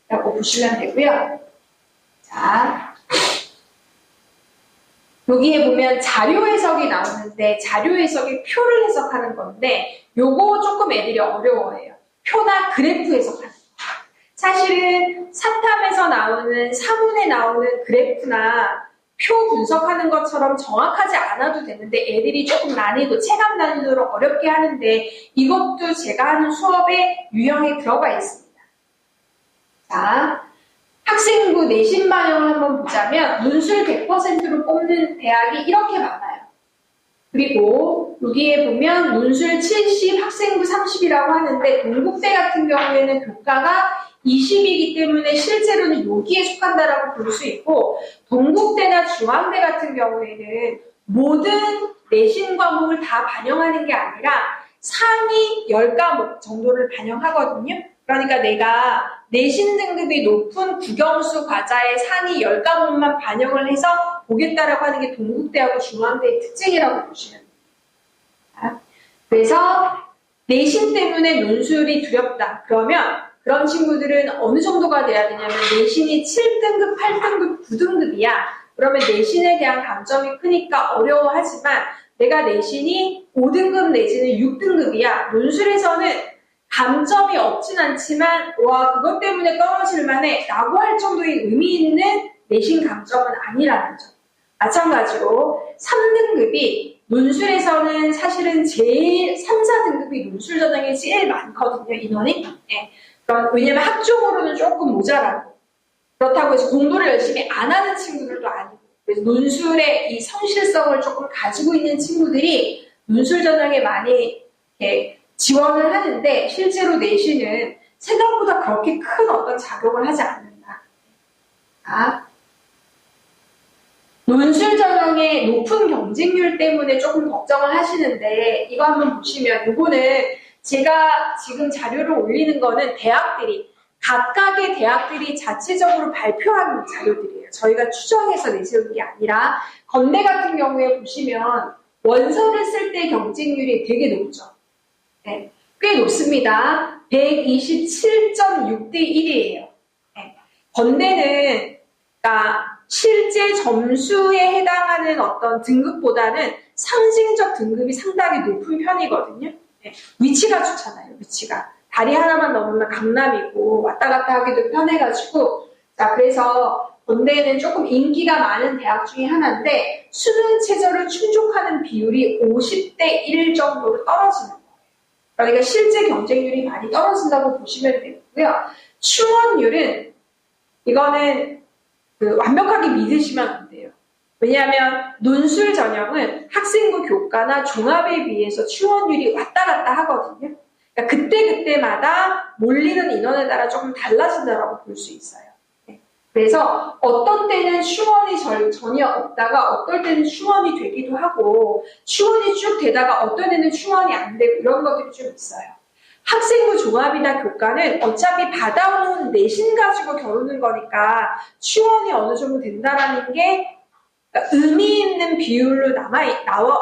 대학이라고 보시면 되고요. 자, 여기에 보면 자료 해석이 나오는데 자료 해석이 표를 해석하는 건데 요거 조금 애들이 어려워해요. 표나 그래프 해석하는 거. 사실은 사탐에서 나오는 사문에 나오는 그래프나 표 분석하는 것처럼 정확하지 않아도 되는데 애들이 조금 난이도, 체감 난이도를 어렵게 하는데 이것도 제가 하는 수업에 유형에 들어가 있습니다. 자, 학생부 내신 반영을 한번 보자면 논술 100%로 뽑는 대학이 이렇게 많아요. 그리고 여기에 보면 논술 70, 학생부 30이라고 하는데 동국대 같은 경우에는 교과가 20이기 때문에 실제로는 여기에 속한다라고 볼 수 있고 동국대나 중앙대 같은 경우에는 모든 내신 과목을 다 반영하는 게 아니라 상위 10과목 정도를 반영하거든요. 그러니까 내가 내신 등급이 높은 국영수 과자의 상위 10과목만 반영을 해서 보겠다라고 하는 게 동국대하고 중앙대의 특징이라고 보시면 됩니다. 그래서 내신 때문에 논술이 두렵다. 그러면 그런 친구들은 어느 정도가 돼야 되냐면 내신이 7등급, 8등급, 9등급이야. 그러면 내신에 대한 감점이 크니까 어려워하지만 내가 내신이 5등급 내지는 6등급이야. 논술에서는 감점이 없진 않지만 와 그것 때문에 떨어질 만해 라고 할 정도의 의미 있는 내신 감점은 아니라는 점. 마찬가지로 3등급이 논술에서는 사실은 제일 3, 4등급이 논술 전형이 제일 많거든요. 인원이. 네. 왜냐면 학종으로는 조금 모자라고 그렇다고 해서 공부를 열심히 안 하는 친구들도 아니고 그래서 논술의 이 성실성을 조금 가지고 있는 친구들이 논술 전형에 많이 이렇게 지원을 하는데 실제로 내신은 생각보다 그렇게 큰 어떤 작용을 하지 않는다. 자, 논술 전형의 높은 경쟁률 때문에 조금 걱정을 하시는데 이거 한번 보시면 이거는 제가 지금 자료를 올리는 거는 각각의 대학들이 자체적으로 발표한 자료들이에요. 저희가 추정해서 내세운 게 아니라 건대 같은 경우에 보시면 원서를 쓸 때 경쟁률이 되게 높죠. 네, 꽤 높습니다. 127.6대 1이에요. 네, 건대는 그러니까 실제 점수에 해당하는 어떤 등급보다는 상징적 등급이 상당히 높은 편이거든요. 네, 위치가 좋잖아요. 위치가. 다리 하나만 넘으면 강남이고 왔다 갔다 하기도 편해가지고 자 그래서 건대는 조금 인기가 많은 대학 중에 하나인데 수능 최저를 충족하는 비율이 50대 1 정도로 떨어지는 거예요. 그러니까 실제 경쟁률이 많이 떨어진다고 보시면 되고요. 충원율은 이거는 완벽하게 믿으시면 안 돼요. 왜냐하면 논술 전형은 학생부 교과나 종합에 비해서 충원율이 왔다 갔다 하거든요. 그러니까 그때마다 몰리는 인원에 따라 조금 달라진다고 볼 수 있어요. 그래서 어떤 때는 충원이 전혀 없다가 어떨 때는 충원이 되기도 하고 충원이 쭉 되다가 어떤 때는 충원이 안 되고 이런 것들이 좀 있어요. 학생부 종합이나 교과는 어차피 받아오는 내신 가지고 겨루는 거니까 충원이 어느 정도 된다라는 게 의미 있는 비율로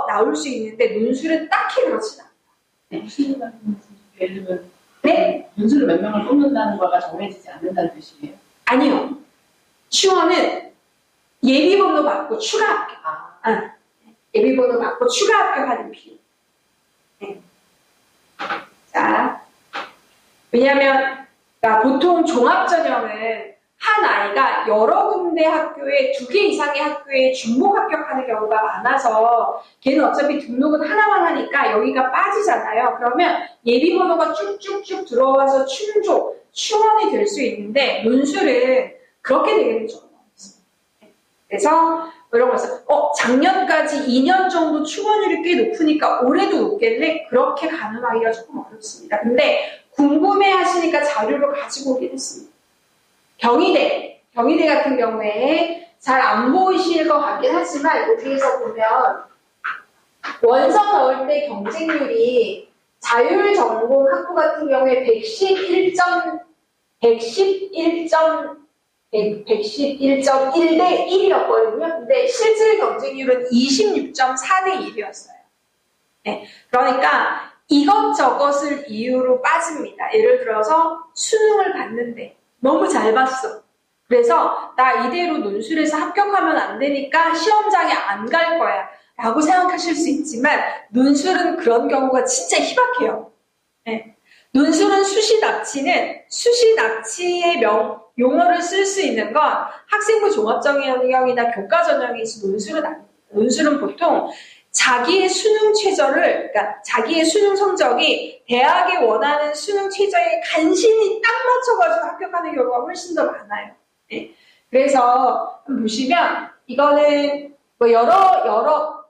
나올 수 있는데 논술은 딱히 그렇진 않아요. 예를 들면 네? 논술을 몇 명을 뽑는다는 거가 정해지지 않는다는 뜻이에요? 아니요. 충원은 예비번호 받고 추가 합격. 예비번호 받고 추가 합격하는 비율. 네. 자, 왜냐하면 그러니까 보통 종합전형은 한 아이가 여러 군데 학교에 2개 이상의 학교에 중복 합격하는 경우가 많아서 걔는 어차피 등록은 하나만 하니까 여기가 빠지잖아요. 그러면 예비번호가 쭉쭉쭉 들어와서 충원이 될 수 있는데 논술은 그렇게 되기는 조금 어렵습니다. 그래서 이런 거에서 작년까지 2년 정도 충원율이 꽤 높으니까 올해도 높겠네? 그렇게 가늠하기가 조금 어렵습니다. 근데 궁금해 하시니까 자료를 가지고 오긴 했습니다. 경희대 같은 경우에 잘 안 보이실 것 같긴 하지만 여기에서 보면 원서 넣을 때 경쟁률이 자율전공 학부 같은 경우에 111.1대 1이었거든요. 근데 실질 경쟁률은 26.4대 1이었어요. 네, 그러니까 이것저것을 이유로 빠집니다. 예를 들어서 수능을 봤는데 너무 잘 봤어. 그래서 나 이대로 논술에서 합격하면 안 되니까 시험장에 안 갈 거야 라고 생각하실 수 있지만 논술은 그런 경우가 진짜 희박해요. 네. 논술은 수시 납치의 용어를 쓸 수 있는 건 학생부 종합전형이나 교과전형에서 논술은 아닙니다. 논술은 보통 자기의 수능 최저를, 그러니까 자기의 수능 성적이 대학에 원하는 수능 최저에 간신히 딱 맞춰가지고 합격하는 경우가 훨씬 더 많아요. 네. 그래서 보시면 이거는 뭐 여러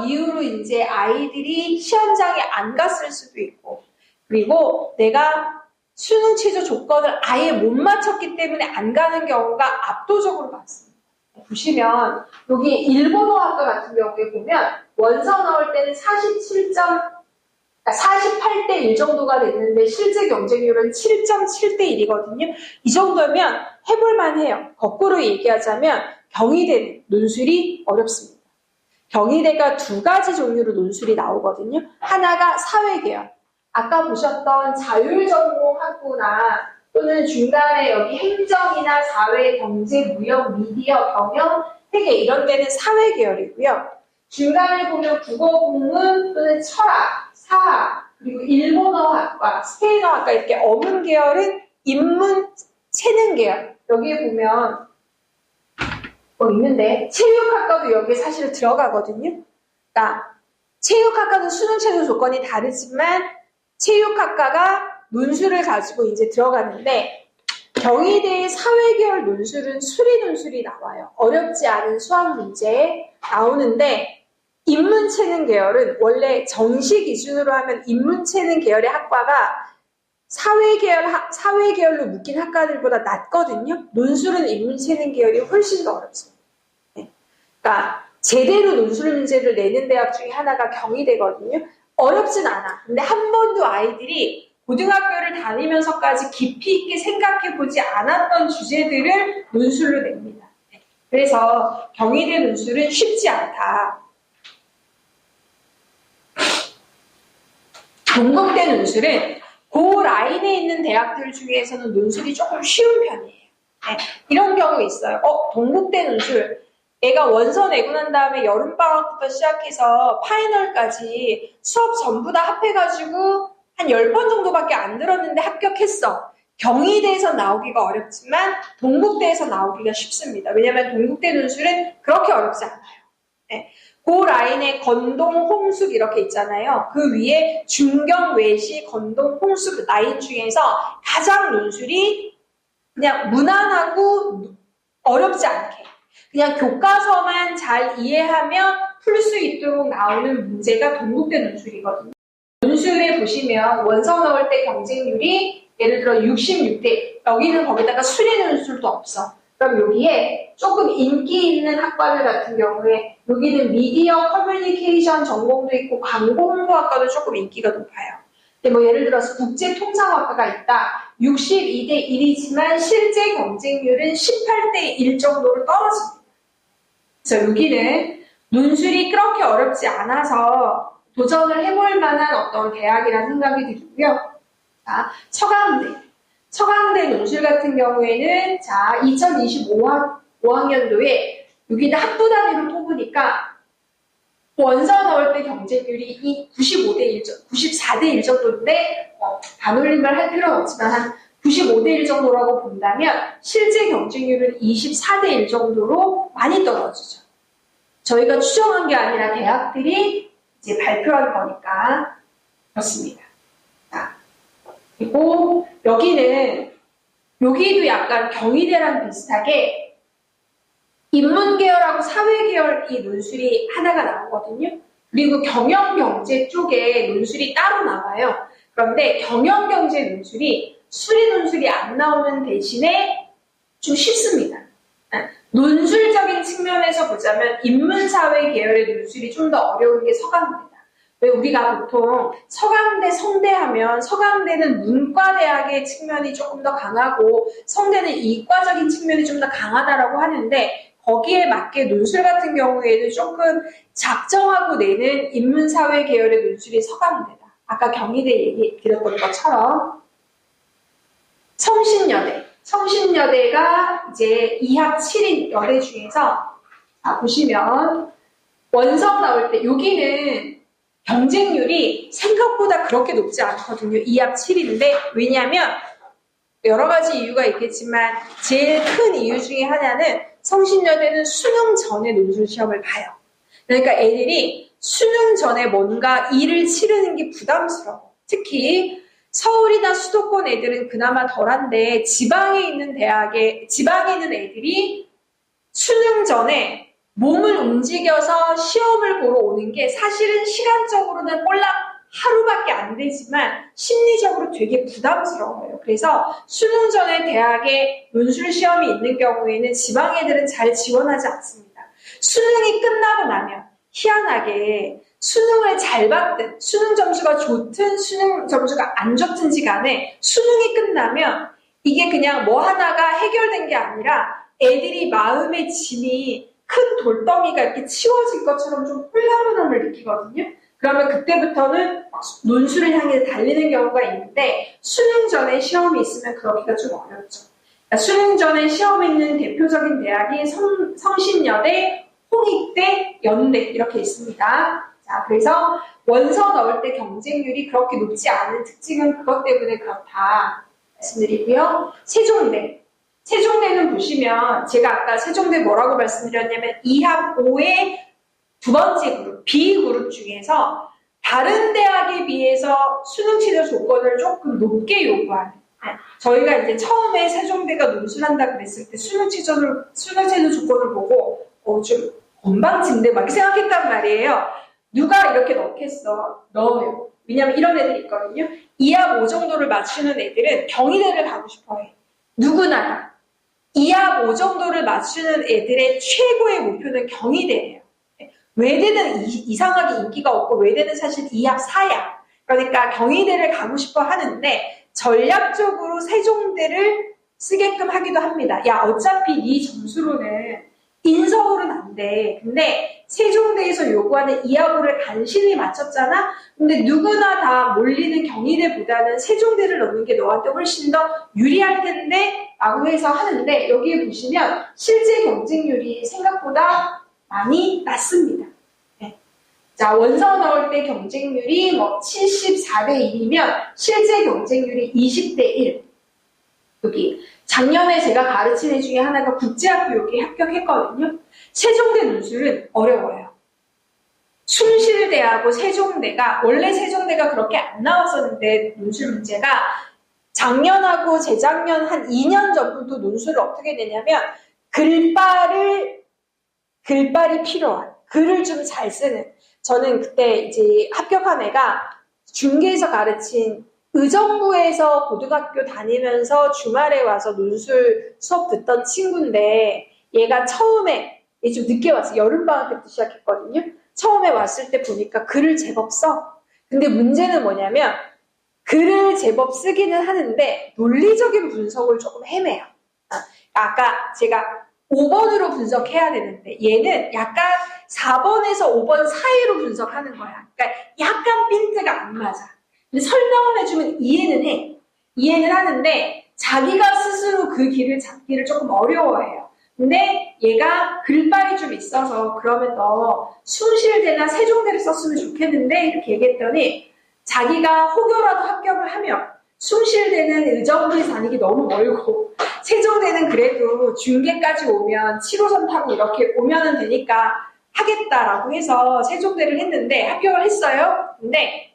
이유로 이제 아이들이 시험장에 안 갔을 수도 있고, 그리고 내가 수능 최저 조건을 아예 못 맞췄기 때문에 안 가는 경우가 압도적으로 많습니다. 보시면 여기 일본어학과 같은 경우에 보면 원서 넣을 때는 48대 1 정도가 됐는데 실제 경쟁률은 7.7대 1이거든요. 이 정도면 해볼만 해요. 거꾸로 얘기하자면 경희대는 논술이 어렵습니다. 경희대가 2가지 종류로 논술이 나오거든요. 하나가 사회계열. 아까 보셨던 자율전공 학부나 또는 중간에 여기 행정이나 사회, 경제, 무역, 미디어, 경영, 회계 이런 데는 사회 계열이고요. 중간에 보면 국어, 국문 또는 철학, 사학, 그리고 일본어학과, 스페인어학과 이렇게 어문 계열은 인문, 체능 계열. 여기에 보면 있는데 체육학과도 여기에 사실 들어가거든요. 그러니까 체육학과는 수능 최저 조건이 다르지만 체육학과가 논술을 가지고 이제 들어가는데 경희대의 사회계열 논술은 수리 논술이 나와요. 어렵지 않은 수학 문제에 나오는데 인문체능 계열은 원래 정시 기준으로 하면 인문체능 계열의 학과가 사회계열로 묶인 학과들보다 낮거든요. 논술은 인문체능 계열이 훨씬 더 어렵습니다. 네. 그러니까 제대로 논술 문제를 내는 대학 중에 하나가 경희대거든요. 어렵진 않아. 근데 한 번도 아이들이 고등학교를 다니면서까지 깊이 있게 생각해보지 않았던 주제들을 논술로 냅니다. 그래서 경희대 논술은 쉽지 않다. 동국대 논술은 그 라인에 있는 대학들 중에서는 논술이 조금 쉬운 편이에요. 네, 이런 경우 있어요. 동국대 논술. 애가 원서 내고 난 다음에 여름방학부터 시작해서 파이널까지 수업 전부 다 합해가지고 한 10번 정도밖에 안 들었는데 합격했어. 경희대에서 나오기가 어렵지만 동국대에서 나오기가 쉽습니다. 왜냐하면 동국대 논술은 그렇게 어렵지 않아요. 네. 그 라인에 건동, 홍숙 이렇게 있잖아요. 그 위에 중경, 외시, 건동, 홍숙 라인 중에서 가장 논술이 그냥 무난하고 어렵지 않게 그냥 교과서만 잘 이해하면 풀 수 있도록 나오는 문제가 동국대 논술이거든요. 논술에 보시면 원서 넣을 때 경쟁률이 예를 들어 66대, 여기는 거기다가 수리 논술도 없어. 그럼 여기에 조금 인기 있는 학과들 같은 경우에 여기는 미디어 커뮤니케이션 전공도 있고 광고 홍보학과도 조금 인기가 높아요. 근데 뭐 예를 들어서 국제통상학과가 있다. 62대 1이지만 실제 경쟁률은 18대 1 정도로 떨어집니다. 그래서 여기는 논술이 그렇게 어렵지 않아서 도전을 해볼 만한 어떤 대학이라는 생각이 들고요. 자, 처강대 논술 같은 경우에는 자, 2025학년도에 여기는 학부 단위로 뽑으니까 원서 넣을 때 경쟁률이 95대 1, 94대 1 정도인데 반올림을 할 필요는 없지만 한 95대 1 정도라고 본다면 실제 경쟁률은 24대 1 정도로 많이 떨어지죠. 저희가 추정한 게 아니라 대학들이 이제 발표한 거니까 그렇습니다. 자, 그리고 여기도 약간 경희대랑 비슷하게 인문계열하고 사회계열 이 논술이 하나가 나오거든요. 그리고 경영경제 쪽에 논술이 따로 나와요. 그런데 경영경제 논술이 수리 논술이 안 나오는 대신에 좀 쉽습니다. 논술적인 측면에서 보자면 인문사회 계열의 논술이 좀 더 어려운 게 서강대입니다. 왜 우리가 보통 서강대, 성대하면 서강대는 문과대학의 측면이 조금 더 강하고 성대는 이과적인 측면이 좀 더 강하다라고 하는데 거기에 맞게 논술 같은 경우에는 조금 작정하고 내는 인문사회 계열의 논술이 서강대다. 아까 경희대 얘기 드렸던 것처럼 성신여대가 이제 2학 7인 여대 중에서 보시면 원서 나올 때 여기는 경쟁률이 생각보다 그렇게 높지 않거든요. 2학 7인데 왜냐하면 여러 가지 이유가 있겠지만 제일 큰 이유 중에 하나는 성신여대는 수능 전에 논술 시험을 봐요. 그러니까 애들이 수능 전에 뭔가 일을 치르는 게 부담스러워. 특히 서울이나 수도권 애들은 그나마 덜한데 지방에 있는 애들이 수능 전에 몸을 움직여서 시험을 보러 오는 게 사실은 시간적으로는 꼴랑 하루밖에 안 되지만 심리적으로 되게 부담스러워요. 그래서 수능 전에 대학에 논술 시험이 있는 경우에는 지방 애들은 잘 지원하지 않습니다. 수능이 끝나고 나면 희한하게 수능을 잘 봤든 수능 점수가 좋든 수능 점수가 안 좋든지 간에 수능이 끝나면 이게 그냥 뭐 하나가 해결된 게 아니라 애들이 마음의 짐이 큰 돌덩이가 이렇게 치워질 것처럼 좀 홀가분함을 느끼거든요. 그러면 그때부터는 논술을 향해 달리는 경우가 있는데 수능 전에 시험이 있으면 그러기가 좀 어렵죠. 그러니까 수능 전에 시험 있는 대표적인 대학이 성신여대, 홍익대, 연대 이렇게 있습니다. 자, 그래서 원서 넣을 때 경쟁률이 그렇게 높지 않은 특징은 그것 때문에 그렇다 말씀드리고요. 세종대는 보시면 제가 아까 세종대 뭐라고 말씀드렸냐면 2학 5의 두 번째 그룹, B그룹 중에서 다른 대학에 비해서 수능 취득 조건을 조금 높게 요구하는 저희가 이제 처음에 세종대가 논술한다 그랬을 때 수능체조 조건을 보고 좀 건방진데 막 이렇게 생각했단 말이에요. 누가 이렇게 넣겠어? 넣어요. 왜냐면 이런 애들이 있거든요. 2합 5 정도를 맞추는 애들은 경희대를 가고 싶어해. 누구나 2합 5 정도를 맞추는 애들의 최고의 목표는 경희대예요. 외대는 이상하게 인기가 없고 외대는 사실 2합 4야. 그러니까 경희대를 가고 싶어 하는데 전략적으로 세종대를 쓰게끔 하기도 합니다. 야, 어차피 네 점수로는 인서울은 안 돼. 근데 세종대에서 요구하는 2합 5를 간신히 맞췄잖아? 근데 누구나 다 몰리는 경희대보다는 세종대를 넣는 게 너한테 훨씬 더 유리할 텐데 라고 해서 하는데 여기에 보시면 실제 경쟁률이 생각보다 많이 낮습니다. 네. 자, 원서 넣을 때 경쟁률이 74대 1이면 실제 경쟁률이 20대 1. 여기 작년에 제가 가르친 애 중에 하나가 국제학교 여기 합격했거든요. 세종대 논술은 어려워요. 숭실대하고 세종대가 원래 세종대가 그렇게 안 나왔었는데 논술 문제가 작년하고 재작년 한 2년 전부터 논술을 어떻게 되냐면 글발이 필요한 글을 좀 잘 쓰는 저는 그때 이제 합격한 애가 중계에서 가르친 의정부에서 고등학교 다니면서 주말에 와서 논술 수업 듣던 친구인데 얘가 처음에 얘 좀 늦게 왔어. 여름방학 때부터 시작했거든요. 처음에 왔을 때 보니까 글을 제법 써. 근데 문제는 뭐냐면 글을 제법 쓰기는 하는데 논리적인 분석을 조금 헤매요. 아까 제가 5번으로 분석해야 되는데 얘는 약간 4번에서 5번 사이로 분석하는 거야. 그러니까 약간 핀트가 안 맞아. 근데 설명을 해주면 이해는 해. 이해는 하는데 자기가 스스로 그 길을 잡기를 조금 어려워해요. 근데 얘가 글발이 좀 있어서 그러면 너 숭실대나 세종대를 썼으면 좋겠는데 이렇게 얘기했더니 자기가 혹여라도 합격을 하면 숭실대는 의정부에서 다니기 너무 멀고 세종대는 그래도 중계까지 오면 7호선 타고 이렇게 오면은 되니까 하겠다라고 해서 세종대를 했는데 합격을 했어요. 근데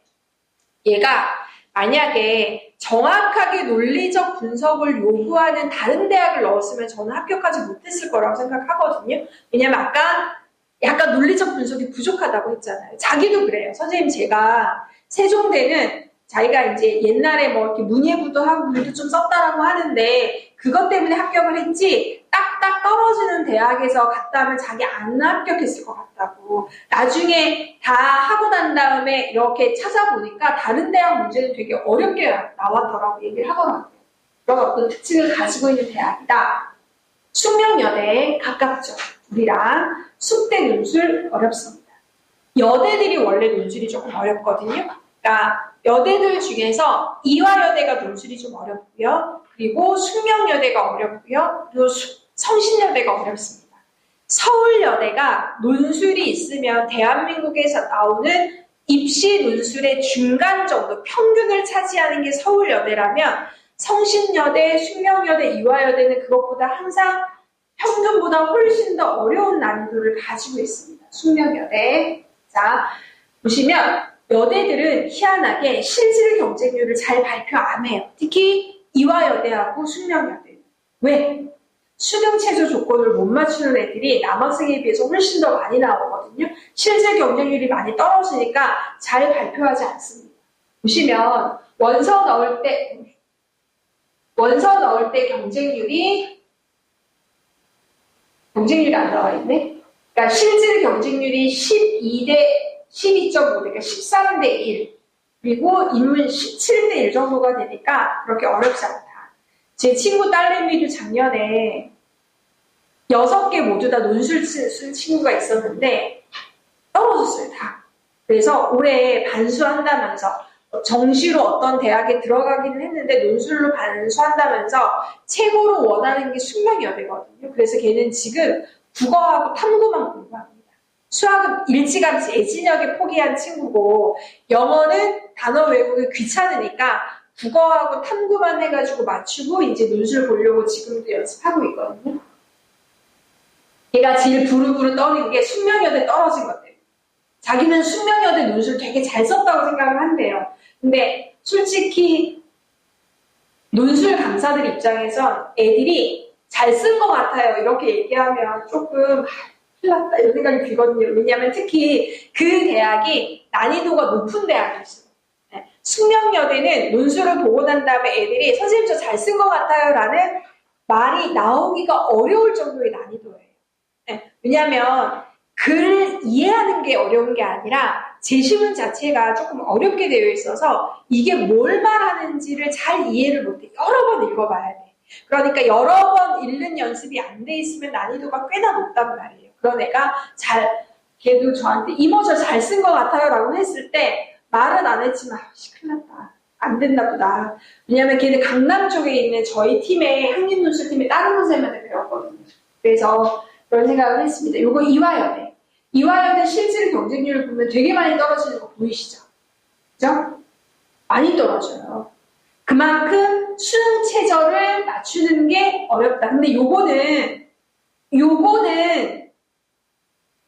얘가 만약에 정확하게 논리적 분석을 요구하는 다른 대학을 넣었으면 저는 합격하지 못했을 거라고 생각하거든요. 왜냐면 아까 약간 논리적 분석이 부족하다고 했잖아요. 자기도 그래요. 선생님 제가 세종대는 자기가 이제 옛날에 이렇게 문예부도 하고 글도 좀 썼다라고 하는데 그것 때문에 합격을 했지 딱딱 떨어지는 대학에서 갔다 하면 자기 안 합격했을 것 같다고. 나중에 다 하고 난 다음에 이렇게 찾아보니까 다른 대학 문제는 되게 어렵게 나왔더라고 얘기를 하더라고요. 그런 어떤 특징을 가지고 있는 대학이다. 숙명여대에 가깝죠. 우리랑 숙대 논술 어렵습니다. 여대들이 원래 논술이 조금 어렵거든요. 그러니까 여대들 중에서 이화여대가 논술이 좀 어렵고요. 그리고 숙명여대가 어렵고요. 그리고 성신여대가 어렵습니다. 서울여대가 논술이 있으면 대한민국에서 나오는 입시 논술의 중간 정도, 평균을 차지하는 게 서울여대라면 성신여대, 숙명여대, 이화여대는 그것보다 항상 평균보다 훨씬 더 어려운 난이도를 가지고 있습니다. 숙명여대. 자, 보시면 여대들은 희한하게 실질 경쟁률을 잘 발표 안 해요. 특히 이화여대하고 숙명여대. 왜? 수능체조 조건을 못 맞추는 애들이 남학생에 비해서 훨씬 더 많이 나오거든요. 실질 경쟁률이 많이 떨어지니까 잘 발표하지 않습니다. 보시면 원서 넣을 때 경쟁률이 안 나와 있네. 그러니까 실질 경쟁률이 12.5, 그러니까 13대 1, 그리고 인문 17대 1 정도가 되니까 그렇게 어렵지 않다. 제 친구 딸내미도 작년에 6개 모두 다 논술 쓴 친구가 있었는데 떨어졌어요, 다. 그래서 올해 반수한다면서 정시로 어떤 대학에 들어가기는 했는데 논술로 반수한다면서 최고로 원하는 게 숙명여대거든요. 그래서 걔는 지금 국어하고 탐구만 공부합니다. 수학은 일찌감치 애진하게 포기한 친구고 영어는 단어 외우기 귀찮으니까 국어하고 탐구만 해가지고 맞추고 이제 논술 보려고 지금도 연습하고 있거든요. 얘가 제일 부르부르 떠는 게 숙명여대 떨어진 것 같아요. 자기는 숙명여대 논술 되게 잘 썼다고 생각을 한대요. 근데 솔직히 논술 강사들 입장에선 애들이 잘 쓴 것 같아요. 이렇게 얘기하면 조금 큰일 났다 이런 생각이 들거든요. 왜냐하면 특히 그 대학이 난이도가 높은 대학이 있어요. 숙명여대는 논술을 보고 난 다음에 애들이 선생님 저 잘 쓴 것 같아요 라는 말이 나오기가 어려울 정도의 난이도예요. 왜냐하면 글을 이해하는 게 어려운 게 아니라 제시문 자체가 조금 어렵게 되어 있어서 이게 뭘 말하는지를 잘 이해를 못해. 여러 번 읽어봐야 돼. 그러니까 여러 번 읽는 연습이 안 돼 있으면 난이도가 꽤나 높단 말이에요. 그런 애가 걔도 저한테 이모 저 잘 쓴 것 같아요 라고 했을 때 말은 안 했지만 큰일 났다. 안 됐나 보다. 왜냐면 걔는 강남 쪽에 있는 저희 팀의 한림논술팀의 다른 선생님한테 배웠거든요. 그래서 그런 생각을 했습니다. 요거 이화여대. 이화여대 실질 경쟁률을 보면 되게 많이 떨어지는 거 보이시죠? 그죠? 많이 떨어져요. 그만큼 수능 최저를 맞추는 게 어렵다. 근데 요거는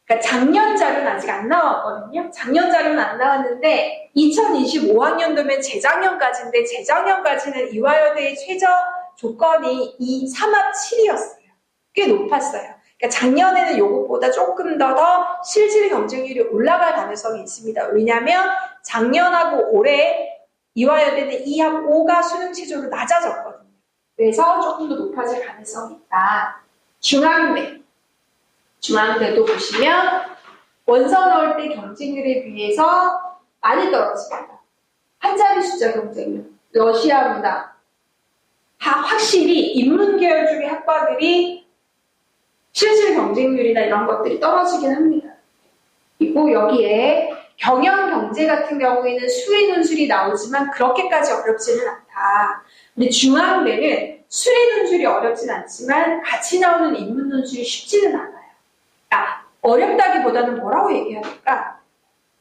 그러니까 작년 자료는 아직 안 나왔거든요. 작년 자료는 안 나왔는데 2025학년도면 재작년까지인데 재작년까지는 이화여대의 최저 조건이 3합 7이었어요. 꽤 높았어요. 그러니까 작년에는 요것보다 조금 더 실질 경쟁률이 올라갈 가능성이 있습니다. 왜냐하면 작년하고 올해 이화여대는 2합 5가 수능 최저로 낮아졌거든요. 그래서 조금 더 높아질 가능성이 있다. 중앙대도 보시면 원서 넣을 때 경쟁률에 비해서 많이 떨어집니다. 한 자리 숫자 경쟁률, 러시아 문화, 확실히 인문계열 쪽의 학과들이 실질 경쟁률이나 이런 것들이 떨어지긴 합니다. 그리고 여기에 경영 경제 같은 경우에는 수리 논술이 나오지만 그렇게까지 어렵지는 않다. 근데 중앙대는 수리 논술이 어렵진 않지만 같이 나오는 인문 논술이 쉽지는 않아요. 어렵다기보다는 뭐라고 얘기해야 될까?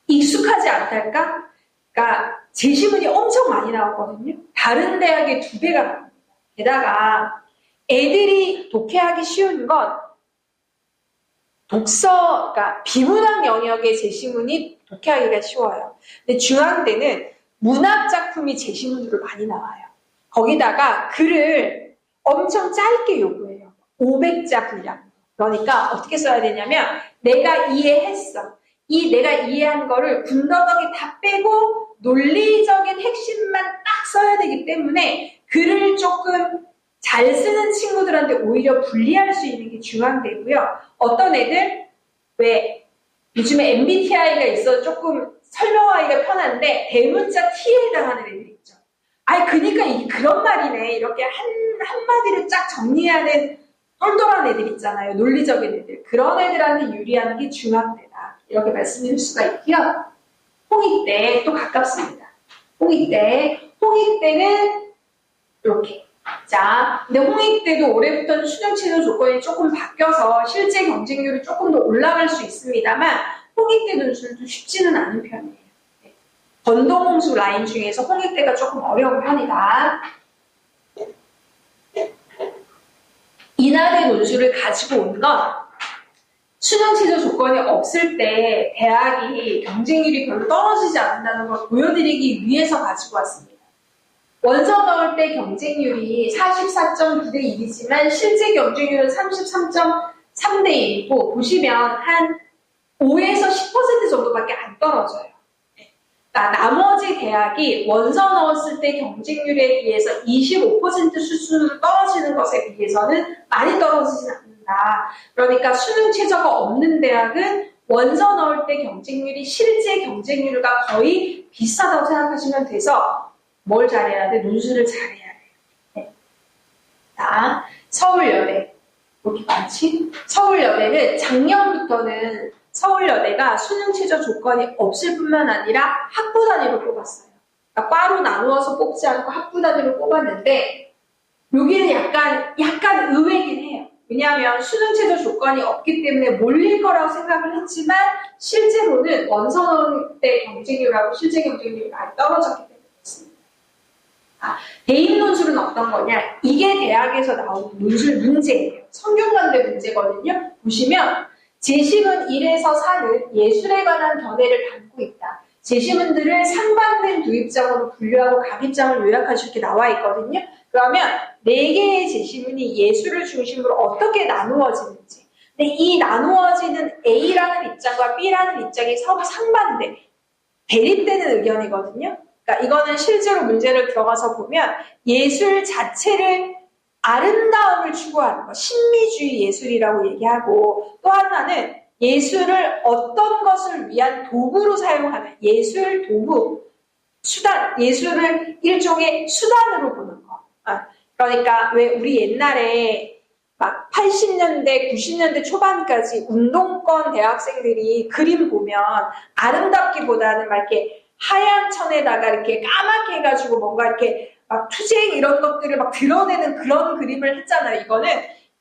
익숙하지 않달까? 그러니까 제시문이 엄청 많이 나왔거든요. 다른 대학의 2배가 나옵니다. 게다가 애들이 독해하기 쉬운 건 그러니까 비문학 영역의 제시문이 독해하기가 쉬워요. 근데 중앙대는 문학 작품이 제시문으로 많이 나와요. 거기다가 글을 엄청 짧게 요구해요. 500자 분량. 그러니까 어떻게 써야 되냐면 내가 이해했어. 내가 이해한 거를 군더더기 다 빼고 논리적인 핵심만 딱 써야 되기 때문에 글을 조금 잘 쓰는 친구들한테 오히려 불리할 수 있는 게 중앙대고요. 어떤 애들 왜 요즘에 MBTI가 있어 조금 설명하기가 편한데 대문자 T에 해당하는 애들 있죠. 그러니까 이게 그런 말이네. 이렇게 한마디로 쫙 정리하는 똘똘한 애들 있잖아요. 논리적인 애들. 그런 애들한테 유리한 게 중앙대다. 이렇게 말씀드릴 수가 있고요. 홍익대 또 가깝습니다. 홍익대는 이렇게. 자, 근데 홍익대도 올해부터는 수능 최저 조건이 조금 바뀌어서 실제 경쟁률이 조금 더 올라갈 수 있습니다만 홍익대 논술도 쉽지는 않은 편이에요. 전동홍수 라인 중에서 홍익대가 조금 어려운 편이다. 인하대 논술을 가지고 온 건 수능 최저 조건이 없을 때 대학이 경쟁률이 별로 떨어지지 않는다는 걸 보여드리기 위해서 가지고 왔습니다. 원서 넣을 때 경쟁률이 44.9대 1이지만 실제 경쟁률은 33.3대 1이고 보시면 한 5에서 10% 정도밖에 안 떨어져요. 그러니까 나머지 대학이 원서 넣었을 때 경쟁률에 비해서 25% 수준으로 떨어지는 것에 비해서는 많이 떨어지진 않는다. 그러니까 수능 최저가 없는 대학은 원서 넣을 때 경쟁률이 실제 경쟁률과 거의 비슷하다고 생각하시면 돼서 뭘 잘해야 돼? 논술을 잘해야 돼. 네. 자, 서울여대. 여기 많지? 서울여대는 작년부터는 서울여대가 수능 최저 조건이 없을 뿐만 아니라 학부 단위로 뽑았어요. 그러니까 과로 나누어서 뽑지 않고 학부 단위로 뽑았는데 여기는 약간 의외긴 해요. 왜냐하면 수능 최저 조건이 없기 때문에 몰릴 거라고 생각을 했지만 실제로는 원서 넣을 때 경쟁률하고 실제 경쟁률이 많이 떨어졌기 때문에 그렇습니다. 대입 논술은 어떤 거냐? 이게 대학에서 나오는 논술 문제예요. 성균관대 문제거든요. 보시면 제시문 1에서 4는 예술에 관한 견해를 담고 있다. 제시문들을 상반된 두 입장으로 분류하고 각 입장을 요약할 수 있게 나와 있거든요. 그러면 4개의 제시문이 예수를 중심으로 어떻게 나누어지는지. 근데 이 나누어지는 A라는 입장과 B라는 입장이 서로 상반돼. 대립되는 의견이거든요. 그러니까 이거는 실제로 문제를 들어가서 보면 예술 자체를 아름다움을 추구하는 거, 신미주의 예술이라고 얘기하고, 또 하나는 예술을 어떤 것을 위한 도구로 사용하는 예술 도구, 수단, 예술을 일종의 수단으로 보는 거. 그러니까 왜 우리 옛날에 막 80년대, 90년대 초반까지 운동권 대학생들이 그림 보면 아름답기보다는 막 이렇게 하얀 천에다가 이렇게 까맣게 해가지고 뭔가 이렇게 막 투쟁 이런 것들을 막 드러내는 그런 그림을 했잖아요. 이거는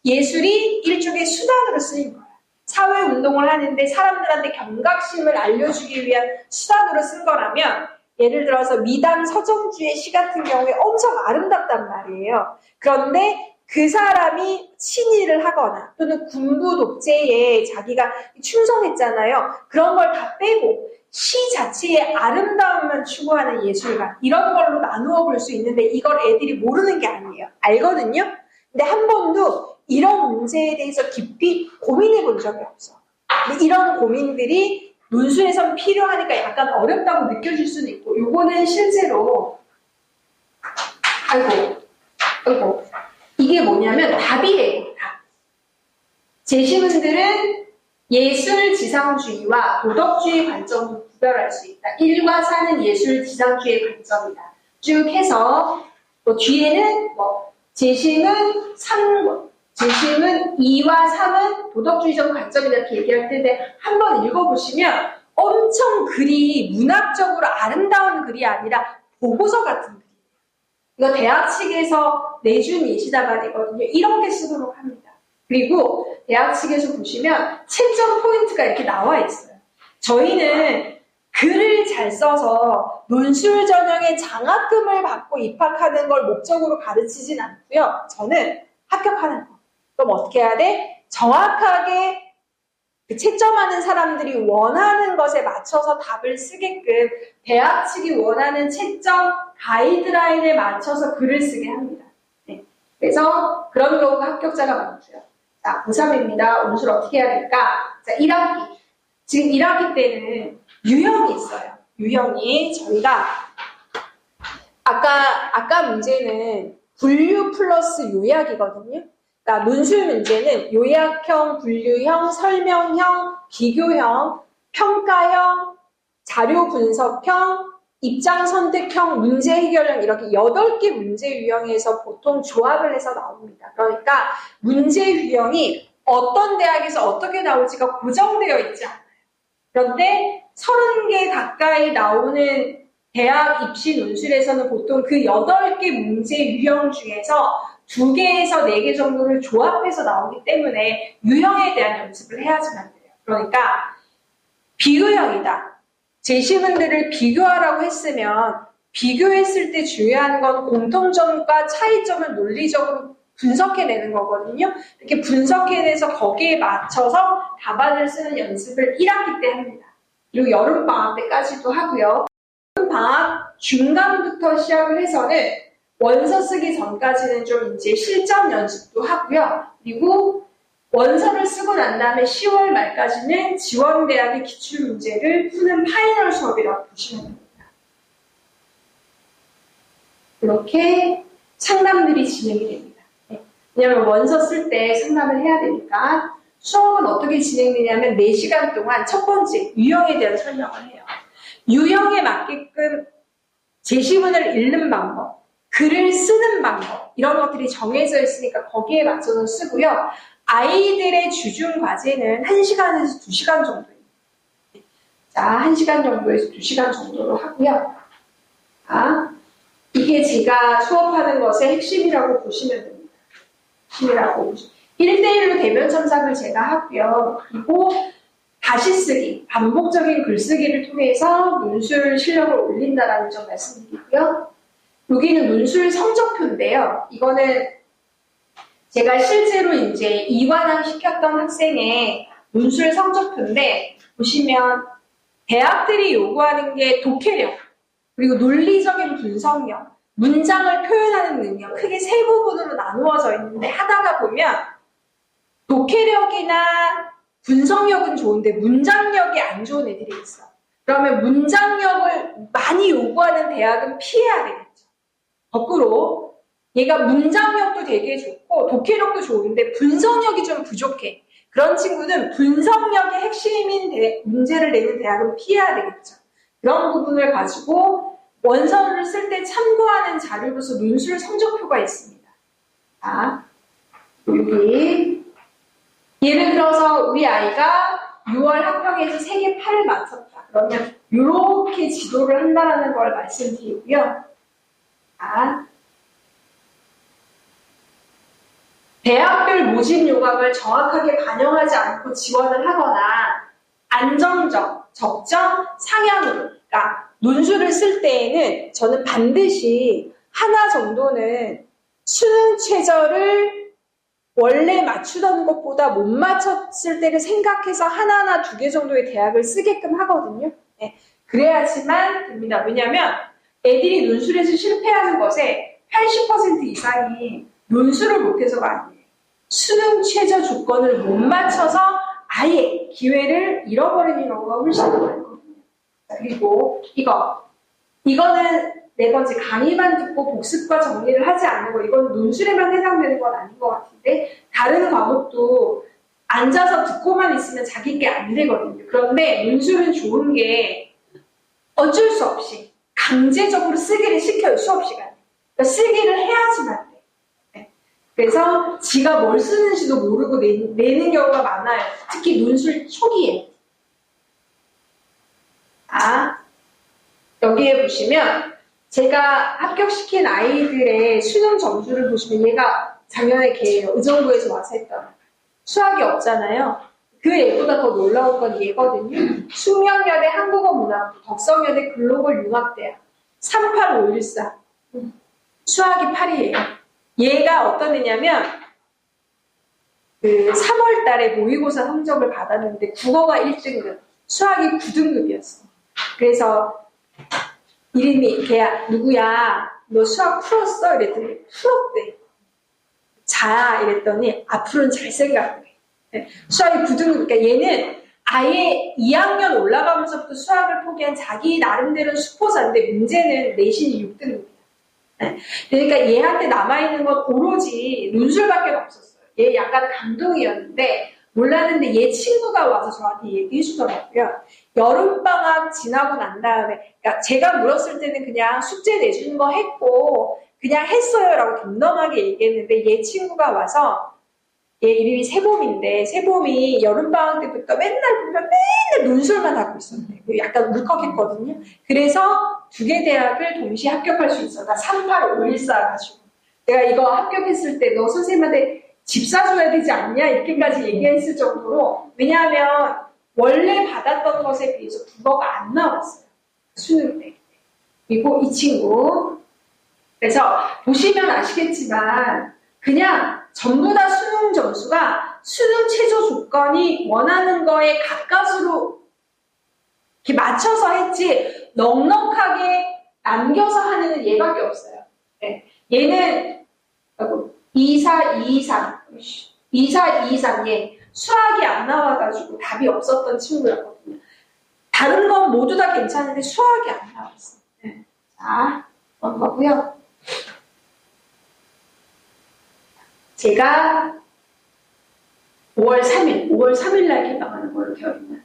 예술이 일종의 수단으로 쓰인 거예요. 사회운동을 하는데 사람들한테 경각심을 알려주기 위한 수단으로 쓴 거라면, 예를 들어서 미당 서정주의 시 같은 경우에 엄청 아름답단 말이에요. 그런데 그 사람이 친일을 하거나 또는 군부 독재에 자기가 충성했잖아요. 그런 걸 다 빼고 시 자체의 아름다움만 추구하는 예술가, 이런 걸로 나누어 볼 수 있는데 이걸 애들이 모르는 게 아니에요. 알거든요. 근데 한 번도 이런 문제에 대해서 깊이 고민해 본 적이 없어. 근데 이런 고민들이 논술에선 필요하니까 약간 어렵다고 느껴질 수는 있고, 요거는 실제로 아이고 이게 뭐냐면 답이에요. 답. 제시문들은 예술 지상주의와 도덕주의 관점을 구별할 수 있다. 1과 4는 예술 지상주의의 관점이다. 쭉 해서 또 뒤에는 제시문 2와 3은 도덕주의적 관점이다 이렇게 얘기할 텐데, 한번 읽어보시면 엄청 글이 문학적으로 아름다운 글이 아니라 보고서 같은 글이에요. 이거 대학 측에서 내준 예시답안이거든요. 이렇게 쓰도록 합니다. 그리고 대학 측에서 보시면 채점 포인트가 이렇게 나와 있어요. 저희는 글을 잘 써서 논술 전형에 장학금을 받고 입학하는 걸 목적으로 가르치진 않고요. 저는 합격하는 거. 그럼 어떻게 해야 돼? 정확하게 그 채점하는 사람들이 원하는 것에 맞춰서 답을 쓰게끔 대학 측이 원하는 채점 가이드라인에 맞춰서 글을 쓰게 합니다. 네. 그래서 그런 경우가 합격자가 많고요. 자, 고3입니다. 논술 어떻게 해야 될까? 자, 1학기. 지금 1학기 때는 유형이 있어요. 유형이 저희가 아까 문제는 분류 플러스 요약이거든요. 그러니까 논술 문제는 요약형, 분류형, 설명형, 비교형, 평가형, 자료 분석형, 입장 선택형, 문제 해결형, 이렇게 8개 문제 유형에서 보통 조합을 해서 나옵니다. 그러니까 문제 유형이 어떤 대학에서 어떻게 나올지가 고정되어 있지 않아요. 그런데 30개 가까이 나오는 대학 입시 논술에서는 보통 그 8개 문제 유형 중에서 2개에서 4개 정도를 조합해서 나오기 때문에 유형에 대한 연습을 해야지만 돼요. 그러니까 비교형이다. 제시문들을 비교하라고 했으면 비교했을 때 중요한 건 공통점과 차이점을 논리적으로 분석해내는 거거든요. 이렇게 분석해내서 거기에 맞춰서 답안을 쓰는 연습을 1학기 때 합니다. 그리고 여름방학 때까지도 하고요. 여름방학 중간부터 시작을 해서는 원서 쓰기 전까지는 좀 이제 실전 연습도 하고요. 그리고 원서를 쓰고 난 다음에 10월 말까지는 지원대학의 기출문제를 푸는 파이널 수업이라고 보시면 됩니다. 이렇게 상담들이 진행이 됩니다. 왜냐하면 원서 쓸 때 상담을 해야 되니까. 수업은 어떻게 진행되냐면 4시간 동안 첫 번째 유형에 대한 설명을 해요. 유형에 맞게끔 제시문을 읽는 방법, 글을 쓰는 방법, 이런 것들이 정해져 있으니까 거기에 맞춰서 쓰고요. 아이들의 주중 과제는 1시간에서 2시간 정도입니다. 자, 1시간 정도에서 2시간 정도로 하고요. 자, 이게 제가 수업하는 것의 핵심이라고 보시면 됩니다. 핵심이라고 보시면. 1대1로 대면 첨삭을 제가 하고요. 그리고 다시 쓰기, 반복적인 글쓰기를 통해서 논술 실력을 올린다라는 점 말씀드리고요. 여기는 논술 성적표인데요. 이거는 제가 실제로 이제 이관왕 시켰던 학생의 논술 성적표인데, 보시면 대학들이 요구하는 게 독해력, 그리고 논리적인 분석력, 문장을 표현하는 능력, 크게 세 부분으로 나누어져 있는데 하다가 보면 독해력이나 분석력은 좋은데 문장력이 안 좋은 애들이 있어. 그러면 문장력을 많이 요구하는 대학은 피해야 되겠죠. 거꾸로 얘가 문장력도 되게 좋고 독해력도 좋은데 분석력이 좀 부족해. 그런 친구는 분석력이 핵심인 문제를 내는 대학은 피해야 되겠죠. 그런 부분을 가지고 원서를 쓸 때 참고하는 자료로서 논술 성적표가 있습니다. 자, 여기 예를 들어서 우리 아이가 6월 합격해서 3개 8을 맞췄다. 그러면 이렇게 지도를 한다는 걸 말씀드리고요. 자, 대학별 모집 요강을 정확하게 반영하지 않고 지원을 하거나 안정적, 적정, 상향으로 그러니까 논술을 쓸 때에는 저는 반드시 하나 정도는 수능 최저를 원래 맞추던 것보다 못 맞췄을 때를 생각해서 하나나 2개 정도의 대학을 쓰게끔 하거든요. 네. 그래야지만 됩니다. 왜냐하면 애들이 논술에서 실패하는 것에 80% 이상이 논술을 못해서가 아니에요. 수능 최저 조건을 못 맞춰서 아예 기회를 잃어버리는 경우가 훨씬 더 많거든요. 그리고 이거는 네 번째 강의만 듣고 복습과 정리를 하지 않는 거 이건 논술에만 해당되는 건 아닌 것 같은데 다른 과목도 앉아서 듣고만 있으면 자기 게 안 되거든요. 그런데 논술은 좋은 게 어쩔 수 없이 강제적으로 쓰기를 시켜요. 수업 시간에. 그러니까 쓰기를 해야지만 돼. 네. 그래서 지가 뭘 쓰는지도 모르고 내는 경우가 많아요. 특히 논술 초기에. 여기에 보시면 제가 합격시킨 아이들의 수능 점수를 보시면 얘가 작년에 걔예요. 의정부에서 와서 했던 수학이 없잖아요. 그 애보다 더 놀라운 건 얘거든요. 숙명여대 한국어문학부, 덕성여대 글로벌융합대학 38514 수학이 8이에요. 얘가 어떤 애냐면 그 3월 달에 모의고사 성적을 받았는데 국어가 1등급, 수학이 9등급이었어. 그래서 이름이 걔야 누구야 너 수학 풀었어? 이랬더니 풀었대. 자 이랬더니 앞으로는 잘 생각해. 네. 수학이 9등급. 그러니까 얘는 아예 2학년 올라가면서부터 수학을 포기한 자기 나름대로 수포자인데 문제는 내신이 6등급이야. 네. 그러니까 얘한테 남아있는 건 오로지 논술밖에 없었어요. 얘 약간 감동이었는데 몰랐는데 얘 친구가 와서 저한테 얘기해 주더라고요. 여름방학 지나고 난 다음에 그러니까 제가 물었을 때는 그냥 숙제 내주는 거 했고 그냥 했어요 라고 덤덤하게 얘기했는데 얘 친구가 와서 얘 이름이 세봄인데 세봄이 여름방학 때부터 맨날 보면 맨날 논술만 하고 있었는데 약간 울컥했거든요. 그래서 2개 대학을 동시에 합격할 수 있어. 나 38514 가지고 내가 이거 합격했을 때 너 선생님한테 집 사줘야 되지 않냐 이렇게까지 얘기했을 정도로 왜냐하면 원래 받았던 것에 비해서 국어가 안 나왔어요. 수능 때. 그리고 이 친구 그래서 보시면 아시겠지만 그냥 전부 다 수능 점수가 수능 최저 조건이 원하는 거에 가까스로 이렇게 맞춰서 했지 넉넉하게 남겨서 하는 애는 얘밖에 없어요. 네. 얘는 2423 얘 수학이 안 나와가지고 답이 없었던 친구였거든요. 다른 건 모두 다 괜찮은데 수학이 안 나왔어요. 네. 자, 넘어가고요. 제가 5월 3일 날 개방하는 걸로 되어 있나요?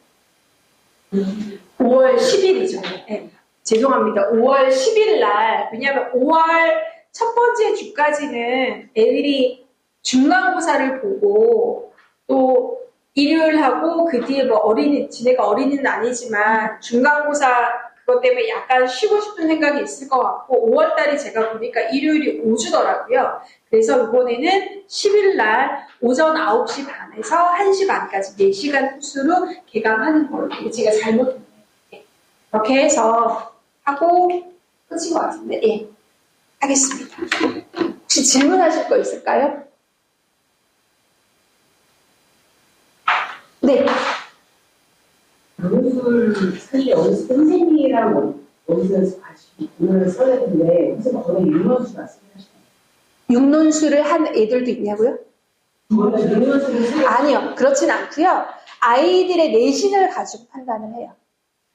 5월 10일이죠. 네. 죄송합니다. 5월 10일 날, 왜냐하면 5월 첫 번째 주까지는 애들이 중간고사를 보고 또 일요일 하고 그 뒤에 뭐 지네가 어린이는 아니지만 중간고사 그것 때문에 약간 쉬고 싶은 생각이 있을 것 같고 5월달에 제가 보니까 일요일이 5주더라고요. 그래서 이번에는 10일 날 오전 9시 반에서 1시 반까지 4시간 코스로 개강하는 걸로 제가 잘못했네요. 이렇게 해서 하고 끝인 것 같은데 예, 하겠습니다. 혹시 질문하실 거 있을까요? 논술 사실 여기 선생님이랑 어디서 다시 오늘 써야 되는데 무슨 거의 윤호수가 쓰시나요? 육론수를 한 애들도 있냐고요? 아니요, 그렇진 않고요. 아이들의 내신을 가지고 판단을 해요.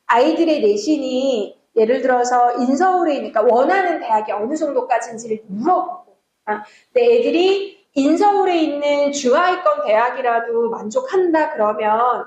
아이들의 내신이 예를 들어서 인서울에 있으니까 원하는 대학이 어느 정도까지인지를 물어보고, 근데 애들이 인서울에 있는 중하위권 대학이라도 만족한다 그러면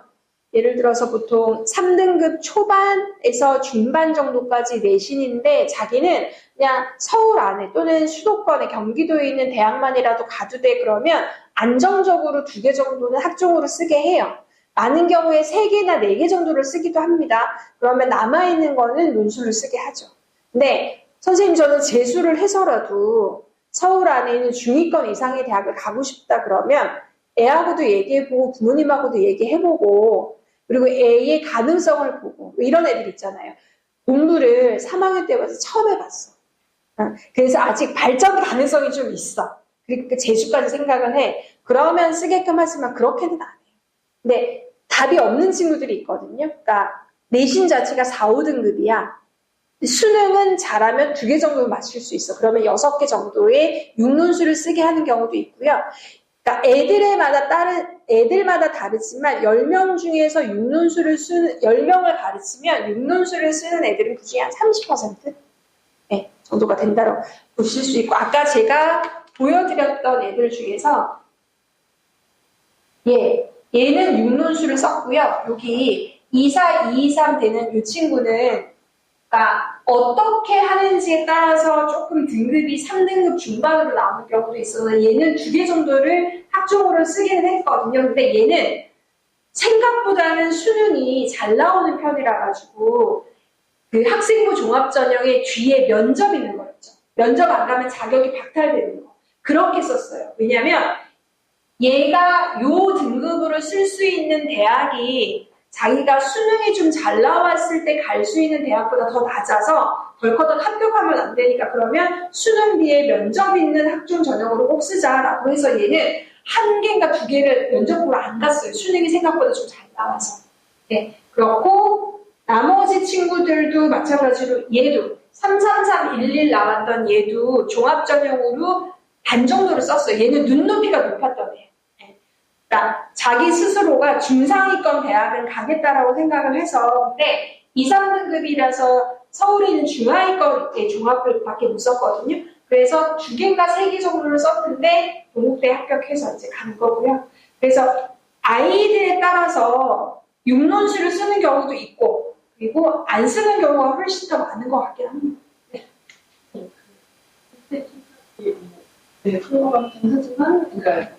예를 들어서 보통 3등급 초반에서 중반 정도까지 내신인데 자기는 그냥 서울 안에 또는 수도권에 경기도에 있는 대학만이라도 가도 돼 그러면 안정적으로 2개 정도는 학종으로 쓰게 해요. 많은 경우에 3개나 4개 정도를 쓰기도 합니다. 그러면 남아있는 거는 논술을 쓰게 하죠. 근데 선생님 저는 재수를 해서라도 서울 안에 있는 중위권 이상의 대학을 가고 싶다 그러면 애하고도 얘기해보고 부모님하고도 얘기해보고 그리고 애의 가능성을 보고 이런 애들 있잖아요. 공부를 3학년 때부터 처음 해봤어. 그래서 아직 발전 가능성이 좀 있어. 그러니까 재수까지 생각을 해. 그러면 쓰게끔 하지만 그렇게는 안 해요. 근데 답이 없는 친구들이 있거든요. 그러니까 내신 자체가 4, 5등급이야. 수능은 잘하면 2개 정도 맞출 수 있어. 그러면 6개 정도의 육론수를 쓰게 하는 경우도 있고요. 그러니까 애들마다 다르지만 10명 중에서 10명을 가르치면 육론수를 쓰는 애들은 그 중에 한 30% 네, 정도가 된다고 보실 수 있고, 아까 제가 보여드렸던 애들 중에서 얘는 육론수를 썼고요. 여기 24, 223 되는 이 친구는 그러니까 어떻게 하는지에 따라서 조금 등급이 3등급 중반으로 나오는 경우도 있어서 얘는 2개 정도를 학종으로 쓰기는 했거든요. 근데 얘는 생각보다는 수능이 잘 나오는 편이라 가지고 그 학생부 종합전형의 뒤에 면접 있는 거 있죠. 면접 안 가면 자격이 박탈되는 거. 그렇게 썼어요. 왜냐면 얘가 요 등급으로 쓸 수 있는 대학이 자기가 수능이 좀 잘 나왔을 때 갈 수 있는 대학보다 더 낮아서 덜커덕 합격하면 안 되니까 그러면 수능 뒤에 면접 있는 학종 전형으로 꼭 쓰자라고 해서 얘는 1개인가 2개를 면접 보러 안 갔어요. 수능이 생각보다 좀 잘 나와서. 네, 그렇고 나머지 친구들도 마찬가지로 얘도 33311 나왔던 얘도 종합전형으로 반 정도를 썼어요. 얘는 눈높이가 높았던 애예요. 그러니까 자기 스스로가 중상위권 대학은 가겠다라고 생각을 해서 근데 2, 3등급이라서 서울에 있는 중하위권의 종합을 밖에 못 썼거든요. 그래서 2개인가 3개 정도를 썼는데 동국대 합격해서 이제 간 거고요. 그래서 아이들에 따라서 육론수를 쓰는 경우도 있고 그리고 안 쓰는 경우가 훨씬 더 많은 것 같긴 합니다. 네, 그런 것 같긴 하지만 그러니까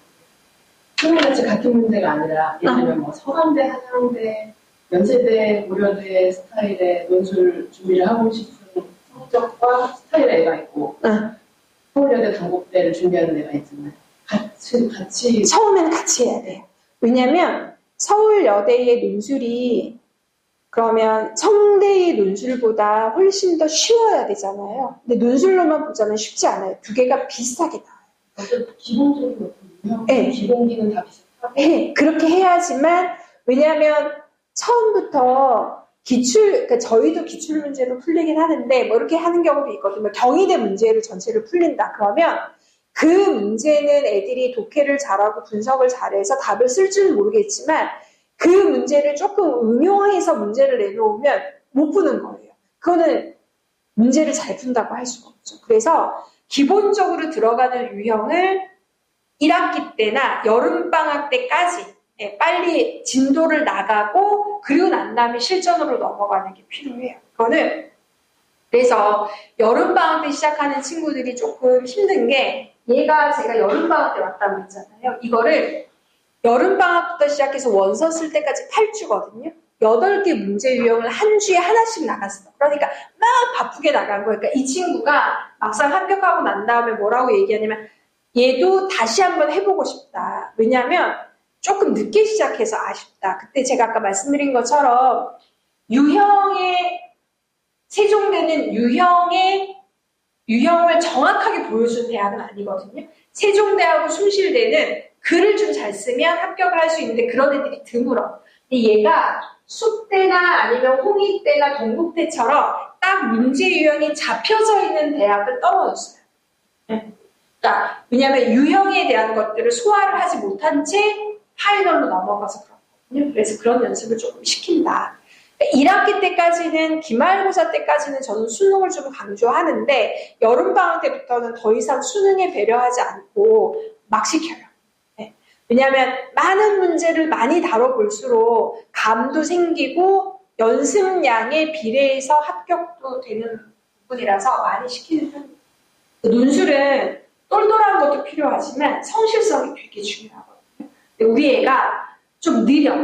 수능같이 같은 문제가 아니라 예를 들면 뭐 서강대, 한양대, 연세대, 고려대 스타일의 논술 준비를 하고 싶은 성적과 스타일의 애가 있고 서울여대, 동국대를 준비하는 애가 있잖아요. 같이 처음에는 같이 해야 돼요. 왜냐면 서울여대의 논술이 그러면 성대의 논술보다 훨씬 더 쉬워야 되잖아요. 근데 논술로만 보자면 쉽지 않아요. 2개가 비슷하게 나와요. 어쨌든 기본적인 것뿐이요. 네. 기본기는 다 비슷하고. 네, 그렇게 해야지만 왜냐하면 처음부터 그러니까 저희도 기출 문제로 풀리긴 하는데 뭐 이렇게 하는 경우도 있거든요. 경희대 문제를 전체를 풀린다. 그러면 그 문제는 애들이 독해를 잘하고 분석을 잘해서 답을 쓸 줄은 모르겠지만 그 문제를 조금 응용해서 문제를 내놓으면 못 푸는 거예요. 그거는 문제를 잘 푼다고 할 수가 없죠. 그래서 기본적으로 들어가는 유형을 1학기 때나 여름방학 때까지 빨리 진도를 나가고 그리고 난 다음에 실전으로 넘어가는 게 필요해요. 그거는 그래서 여름방학 때 시작하는 친구들이 조금 힘든 게 얘가 제가 여름방학 때 왔다고 했잖아요. 이거를 여름방학부터 시작해서 원서 쓸 때까지 8주거든요. 8개 문제 유형을 한 주에 하나씩 나갔어. 그러니까 막 바쁘게 나간 거예요. 그러니까 이 친구가 막상 합격하고 난 다음에 뭐라고 얘기하냐면 얘도 다시 한번 해보고 싶다. 왜냐하면 조금 늦게 시작해서 아쉽다. 그때 제가 아까 말씀드린 것처럼 세종대는 유형을 정확하게 보여준 대학은 아니거든요. 세종대하고 숭실대는 글을 좀 잘 쓰면 합격을 할 수 있는데 그런 애들이 드물어. 근데 얘가 숲대나 아니면 홍익대나 동국대처럼 딱 딱 문제 유형이 잡혀져 있는 대학은 떨어졌어요. 그러니까 왜냐하면 유형에 대한 것들을 소화를 하지 못한 채 파이널로 넘어가서 그렇거든요. 그래서 그런 연습을 조금 시킨다. 1학기 때까지는, 기말고사 때까지는 저는 수능을 좀 강조하는데 여름방학 때부터는 더 이상 수능에 배려하지 않고 막 시켜요. 네. 왜냐하면 많은 문제를 많이 다뤄볼수록 감도 생기고 연습량에 비례해서 합격도 되는 부분이라서 많이 시키는 편입니다. 논술은 똘똘한 것도 필요하지만 성실성이 되게 중요하거든요. 근데 우리 애가 좀 느려.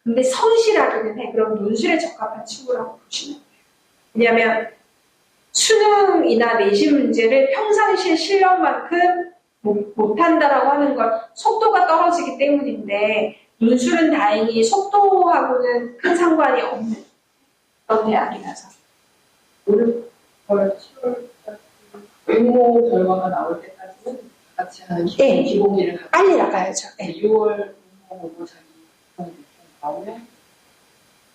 근데 성실하기는 해. 그럼 논술에 적합한 친구라고 보시면 돼요. 왜냐하면 수능이나 내신 문제를 평상시의 실력만큼 못한다라고 하는 건 속도가 떨어지기 때문인데 논술은 다행히 속도하고는 큰 상관이 없는 그런 대학이라서. 올해 7월 외모 결과가 나올 때까지는 같이 하는 네. 기본기를 빨리 나가야죠. 네. 6월 보고 자기 기본기 나오면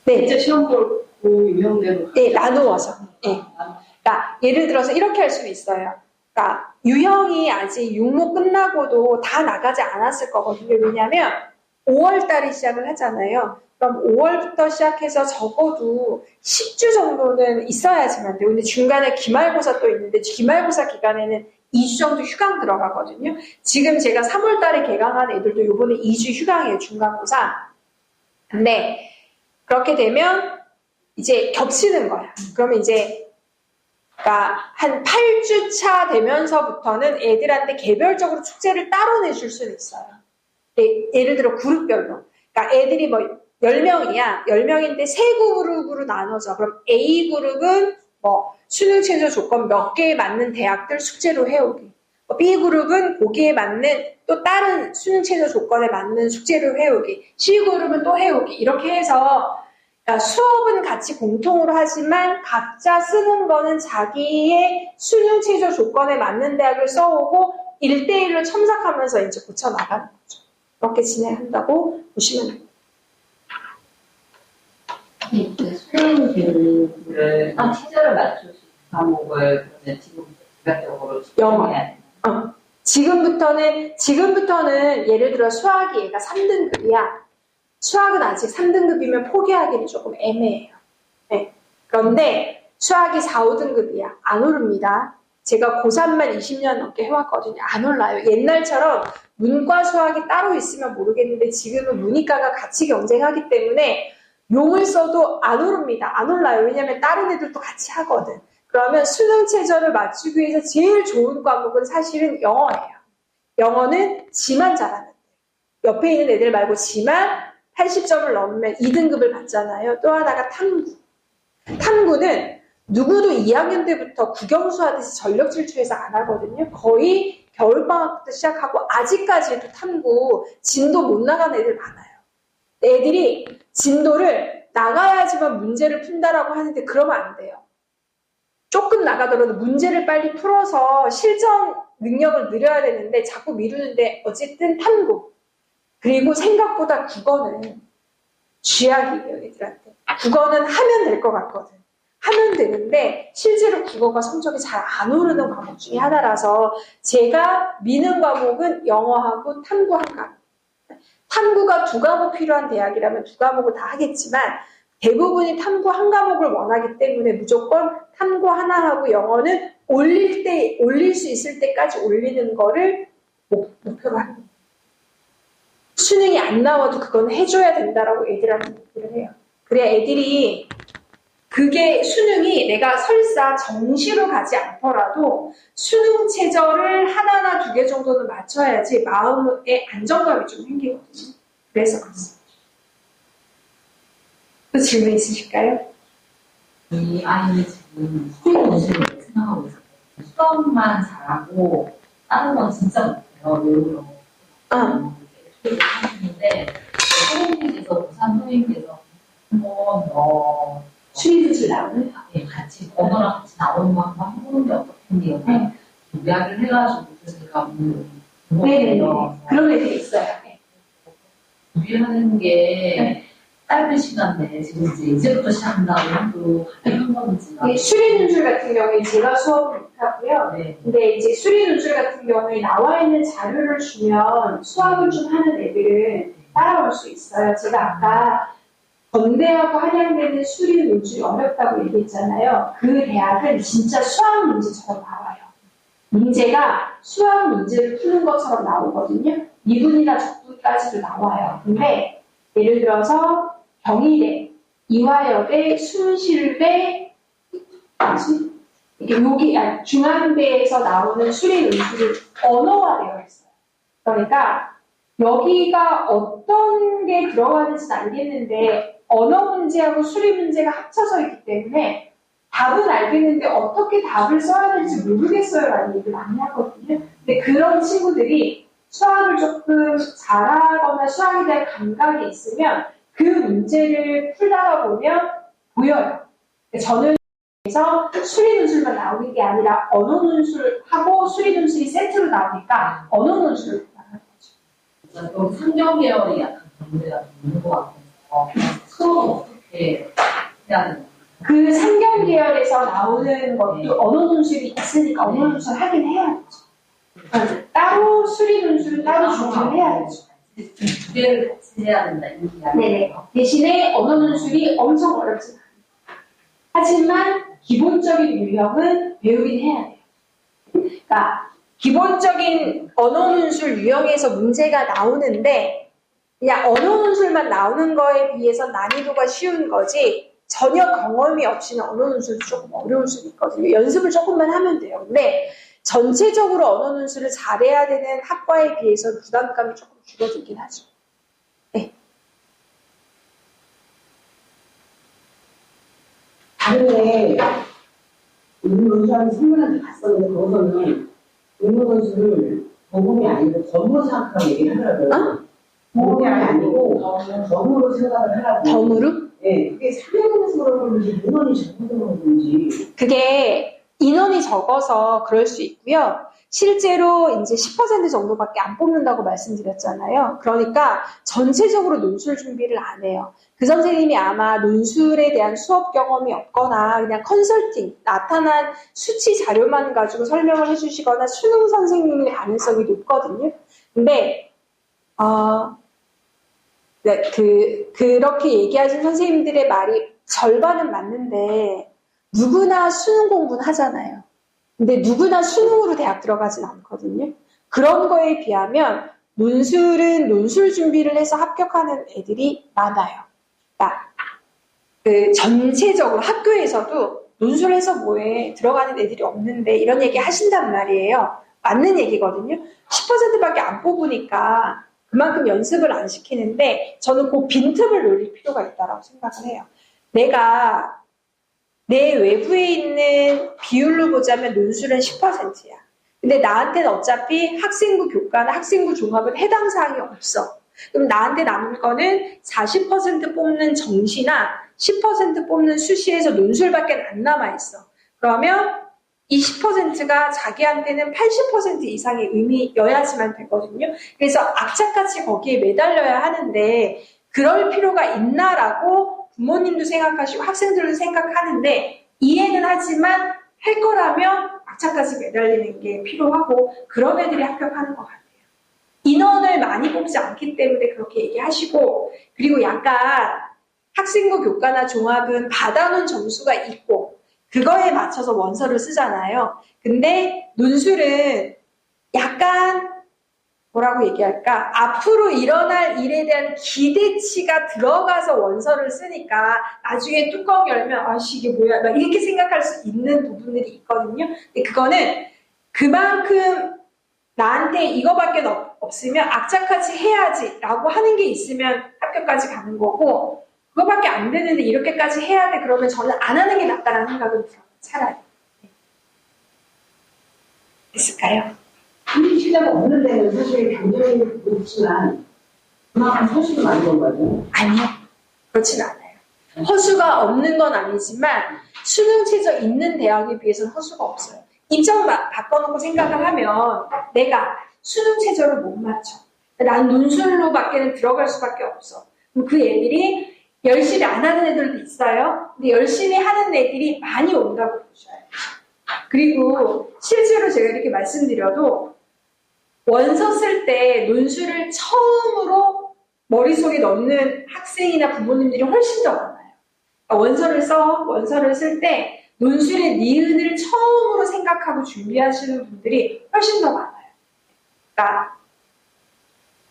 네. 이제 시험 볼 그 유형대로 네, 나누어서. 네. 그러니까 예를 들어서 이렇게 할 수 있어요. 그러니까 유형이 아직 육모 끝나고도 다 나가지 않았을 거거든요. 왜냐하면 5월 달에 시작을 하잖아요. 그럼 5월부터 시작해서 적어도 10주 정도는 있어야지만 돼요. 근데 중간에 기말고사 또 있는데 기말고사 기간에는 2주 정도 휴강 들어가거든요. 지금 제가 3월 달에 개강한 애들도 이번에 2주 휴강이에요. 중간고사. 근데 그렇게 되면 이제 겹치는 거야. 그러면 이제 그러니까 한 8주 차 되면서부터는 애들한테 개별적으로 숙제를 따로 내줄 수는 있어요. 예를 들어 그룹별로. 그러니까 애들이 뭐 10명이야. 10명인데 3그룹으로 나눠져. 그럼 A그룹은 뭐 수능 최저 조건 몇 개에 맞는 대학들 숙제로 해오기. B그룹은 거기에 맞는 또 다른 수능 최저 조건에 맞는 숙제를 해오기. C그룹은 또 해오기. 이렇게 해서 그러니까 수업은 같이 공통으로 하지만 각자 쓰는 거는 자기의 수능 최저 조건에 맞는 대학을 써오고 1대1로 첨삭하면서 이제 고쳐 나가는 거죠. 그렇게 진행한다고 보시면 됩니다. 수능 교육을 체제를 맞출 수 있는 과목을 그러면 지금 부가적으로 영어. 지금부터는 예를 들어 수학이 얘가 3등급이야. 수학은 아직 3등급이면 포기하기는 조금 애매해요. 네. 그런데 수학이 4, 5등급이야. 안 오릅니다. 제가 고3만 20년 넘게 해왔거든요. 안 올라요. 옛날처럼 문과 수학이 따로 있으면 모르겠는데 지금은 문이과가 같이 경쟁하기 때문에 용을 써도 안 오릅니다. 안 올라요. 왜냐하면 다른 애들도 같이 하거든. 그러면 수능 최저를 맞추기 위해서 제일 좋은 과목은 사실은 영어예요. 영어는 지만 잘하면 돼요. 옆에 있는 애들 말고 지만 80점을 넘으면 2등급을 받잖아요. 또 하나가 탐구. 탐구는 누구도 2학년 때부터 국영수 하듯이 전력 질주해서 안 하거든요. 거의 겨울방학부터 시작하고 아직까지도 탐구 진도 못 나간 애들 많아요. 애들이 진도를 나가야지만 문제를 푼다라고 하는데 그러면 안 돼요. 조금 나가더라도 문제를 빨리 풀어서 실전 능력을 늘려야 되는데 자꾸 미루는데 어쨌든 탐구. 그리고 생각보다 국어는 쥐약이에요, 애들한테. 국어는 하면 될 것 같거든. 하면 되는데 실제로 국어가 성적이 잘 안 오르는 과목 중에 하나라서 제가 미는 과목은 영어하고 탐구 한 과목. 탐구가 2과목 필요한 대학이라면 2과목을 다 하겠지만 대부분이 탐구 한 과목을 원하기 때문에 무조건 탐구 하나 하고 영어는 올릴 수 있을 때까지 올리는 거를 목표로 합니다. 수능이 안 나와도 그건 해줘야 된다라고 애들한테 얘기를 해요. 그래야 애들이 그게 수능이 내가 설사 정시로 가지 않더라도 수능 최저를 하나나 2개 정도는 맞춰야지 마음의 안정감이 좀 생기거든요. 그래서 그렇습니다. 또 질문 있으실까요? 이 아이는 지금 수능 문제를 생각하고 있어요. 수학만 잘하고 다른 건 진짜 못해요. 외우러. 하는데 선생님께서 부산 선생님께서 한번 수리부지 나오는? 같이 언어랑 같이 나오는 거 한번 해보는 게 어떻겠네요. 이야기를 해가지고 제가 네네네. 그런 애들이 있어요. 준비하는 게 짧은 시간 내에 지금 이제부터 시작한다고 해도 한 건지가. 수리 논술 같은 경우에 제가 수업을 못하고요. 네. 근데 이제 수리 논술 같은 경우에 나와 있는 자료를 주면 수학을 좀 하는 애들은 따라올 수 있어요. 제가 아까 건대하고 한양대는 수리 논술이 어렵다고 얘기했잖아요. 그 대학은 진짜 수학 문제처럼 나와요. 문제가 수학 문제를 푸는 것처럼 나오거든요. 미분이나 적분까지도 나와요. 근데 예를 들어서 경희대, 이화여대, 순실대, 중앙대에서 나오는 수리 논술이 언어화되어 있어요. 그러니까 여기가 어떤 게 들어가는지는 알겠는데 언어 문제하고 수리 문제가 합쳐져 있기 때문에 답은 알겠는데 어떻게 답을 써야 될지 모르겠어요 라는 얘기를 많이 하거든요. 근데 그런 친구들이 수학을 조금 잘하거나 수학에 대한 감각이 있으면 그 문제를 풀다가 보면 보여요. 저는 그래서 수리 논술만 나오는 게 아니라 언어 논술하고 수리 논술이 세트로 나오니까 언어 논술을 말하는 거죠. 그럼 상경 계열이 약간 문제가 있는 것 같아서 수업은 어떻게 해야 되나요? 그 상경 계열에서 나오는 것도 언어 논술이 있으니까 언어 논술 하긴 해야죠. 따로 수리 논술은 따로 준비를 해야죠. 두 개를 같이 해야 된다 이 이야기. 네네. 대신에 언어 논술이 엄청 어렵지 않아요. 하지만 기본적인 유형은 배우긴 해야 돼요. 그러니까 기본적인 언어 논술 유형에서 문제가 나오는데 그냥 언어 논술만 나오는 거에 비해서 난이도가 쉬운 거지 전혀 경험이 없이는 언어 논술도 조금 어려울 수도 있거든요. 연습을 조금만 하면 돼요. 근데 전체적으로 언어 논술을 잘해야 되는 학과에 비해서 부담감이 조금 줄어들긴 하죠. 네. 다른데 논술하는 선물한테 갔었는데 거기서는 논술을 도움이 아니고 덤으로 생각하라고 얘기를 하더라고요. 도움이 아니고 덤으로 생각을 하라고. 덤으로? 네, 그게 3년에서 그런 건지 인원이 적어서 그런 건지. 그게 인원이 적어서 그럴 수 있고요. 실제로 이제 10% 정도밖에 안 뽑는다고 말씀드렸잖아요. 그러니까 전체적으로 논술 준비를 안 해요. 그 선생님이 아마 논술에 대한 수업 경험이 없거나 그냥 컨설팅, 나타난 수치 자료만 가지고 설명을 해주시거나 수능 선생님일 가능성이 높거든요. 근데 그렇게 얘기하신 선생님들의 말이 절반은 맞는데 누구나 수능 공부는 하잖아요. 근데 누구나 수능으로 대학 들어가진 않거든요. 그런 거에 비하면 논술은 논술 준비를 해서 합격하는 애들이 많아요. 그러니까 그 전체적으로 학교에서도 논술해서 뭐해 들어가는 애들이 없는데 이런 얘기 하신단 말이에요. 맞는 얘기거든요. 10%밖에 안 뽑으니까 그만큼 연습을 안 시키는데 저는 그 빈틈을 노릴 필요가 있다고 생각을 해요. 내가 내 외부에 있는 비율로 보자면 논술은 10%야. 근데 나한테는 어차피 학생부 교과나 학생부 종합은 해당 사항이 없어. 그럼 나한테 남은 거는 40% 뽑는 정시나 10% 뽑는 수시에서 논술밖에 안 남아있어. 그러면 이 10%가 자기한테는 80% 이상의 의미여야지만 되거든요. 그래서 악착같이 거기에 매달려야 하는데 그럴 필요가 있나라고 부모님도 생각하시고 학생들도 생각하는데 이해는 하지만 할 거라면 악착같이 매달리는 게 필요하고 그런 애들이 합격하는 것 같아요. 인원을 많이 뽑지 않기 때문에 그렇게 얘기하시고 그리고 약간 학생부 교과나 종합은 받아놓은 점수가 있고 그거에 맞춰서 원서를 쓰잖아요. 근데 논술은 약간 뭐라고 얘기할까? 앞으로 일어날 일에 대한 기대치가 들어가서 원서를 쓰니까 나중에 뚜껑 열면 아씨 이게 뭐야 막 이렇게 생각할 수 있는 부분들이 있거든요. 근데 그거는 그만큼 나한테 이거밖에 없으면 악착같이 해야지 라고 하는 게 있으면 학교까지 가는 거고 그거밖에 안 되는데 이렇게까지 해야 돼 그러면 저는 안 하는 게 낫다라는 생각은 들어요. 차라리. 됐을까요? 시대가 없는 데는 사실 경쟁이 높지만 그만큼 소식이 많은 건가요? 아니요. 그렇진 않아요. 허수가 없는 건 아니지만 수능 최저 있는 대학에 비해서는 허수가 없어요. 입장 바꿔놓고 생각을 하면 내가 수능 최저를 못 맞춰. 난 논술로 밖에는 들어갈 수밖에 없어. 그럼 그 애들이 열심히 안 하는 애들도 있어요. 근데 열심히 하는 애들이 많이 온다고 보셔야 돼요. 그리고 실제로 제가 이렇게 말씀드려도 원서 쓸 때 논술을 처음으로 머릿속에 넣는 학생이나 부모님들이 훨씬 더 많아요. 그러니까 원서를 쓸 때 논술의 니은을 처음으로 생각하고 준비하시는 분들이 훨씬 더 많아요. 그러니까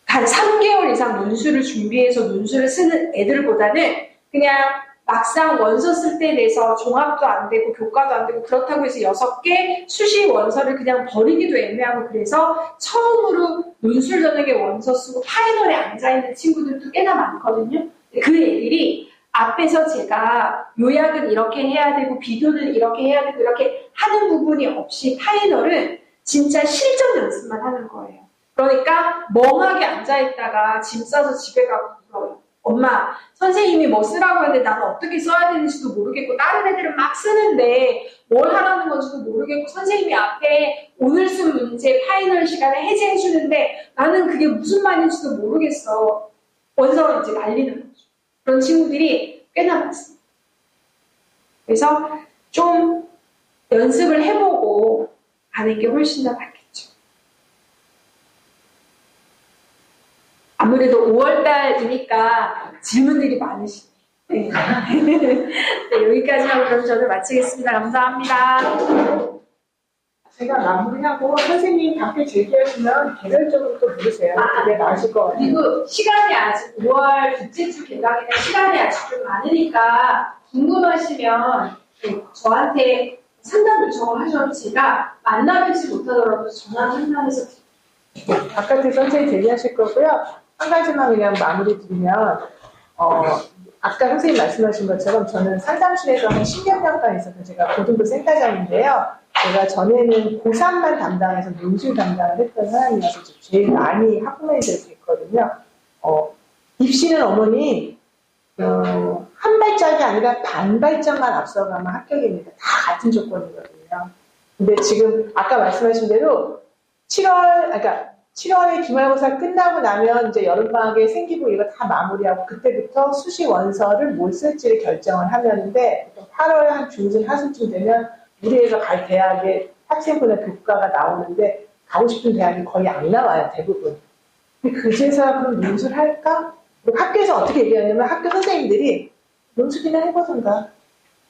한 3개월 이상 논술을 준비해서 논술을 쓰는 애들보다는 그냥 막상 원서 쓸 때 내서 종합도 안 되고 교과도 안 되고 그렇다고 해서 6개 수시 원서를 그냥 버리기도 애매하고 그래서 처음으로 논술 전형의 원서 쓰고 파이널에 앉아있는 친구들도 꽤나 많거든요. 그 애들이 앞에서 제가 요약은 이렇게 해야 되고 비교는 이렇게 해야 되고 이렇게 하는 부분이 없이 파이널은 진짜 실전 연습만 하는 거예요. 그러니까 멍하게 앉아있다가 짐 싸서 집에 가고 울어요. 엄마, 선생님이 뭐 쓰라고 하는데 나는 어떻게 써야 되는지도 모르겠고 다른 애들은 막 쓰는데 뭘 하라는 건지도 모르겠고 선생님이 앞에 오늘 쓴 문제 파이널 시간에 해제해 주는데 나는 그게 무슨 말인지도 모르겠어. 원서를 이제 날리는 거죠. 그런 친구들이 꽤나 많습니다. 그래서 좀 연습을 해보고 가는 게 훨씬 더 낫겠죠. 아무래도 5월달이니까 질문들이 많으시네요. 네. 네, 여기까지 하고 그럼 저는 마치겠습니다. 감사합니다. 제가 마무리하고 선생님 답변 제기하시면 개별적으로 또 물으세요. 그게 나으실 것 같아요. 그리고 시간이 아직 5월 둘째 주 개강이나 시간이 아직 좀 많으니까 궁금하시면 저한테 상담 요청을 하셔도 제가 만나뵙지 못하더라도 전화 상담해서 바깥에 선생님 제기하실 거고요. 한 가지만 그냥 마무리 드리면 아까 선생님 말씀하신 것처럼 저는 상담실에서 한 10여 년간 있었던 제가 고등부 센터장인데요. 제가 전에는 고3만 담당해서 논술 담당을 했던 사람이어서 제일 많이 학부모님들이 있거든요. 입시는 어머니 한 발짝이 아니라 반 발짝만 앞서가면 합격입니다. 다 같은 조건이거든요. 근데 지금 아까 말씀하신 대로 7월에 기말고사 끝나고 나면 이제 여름방학에 생기부 이거 다 마무리하고 그때부터 수시 원서를 뭘 쓸지를 결정을 하면인데 8월 한 중순 하순쯤 되면 우리 애가 갈 대학에 학생분의 교과가 나오는데 가고 싶은 대학이 거의 안 나와요, 대부분. 근데 그제서야 그럼 논술할까? 학교에서 어떻게 얘기하냐면 학교 선생님들이 논술이나 해보던가.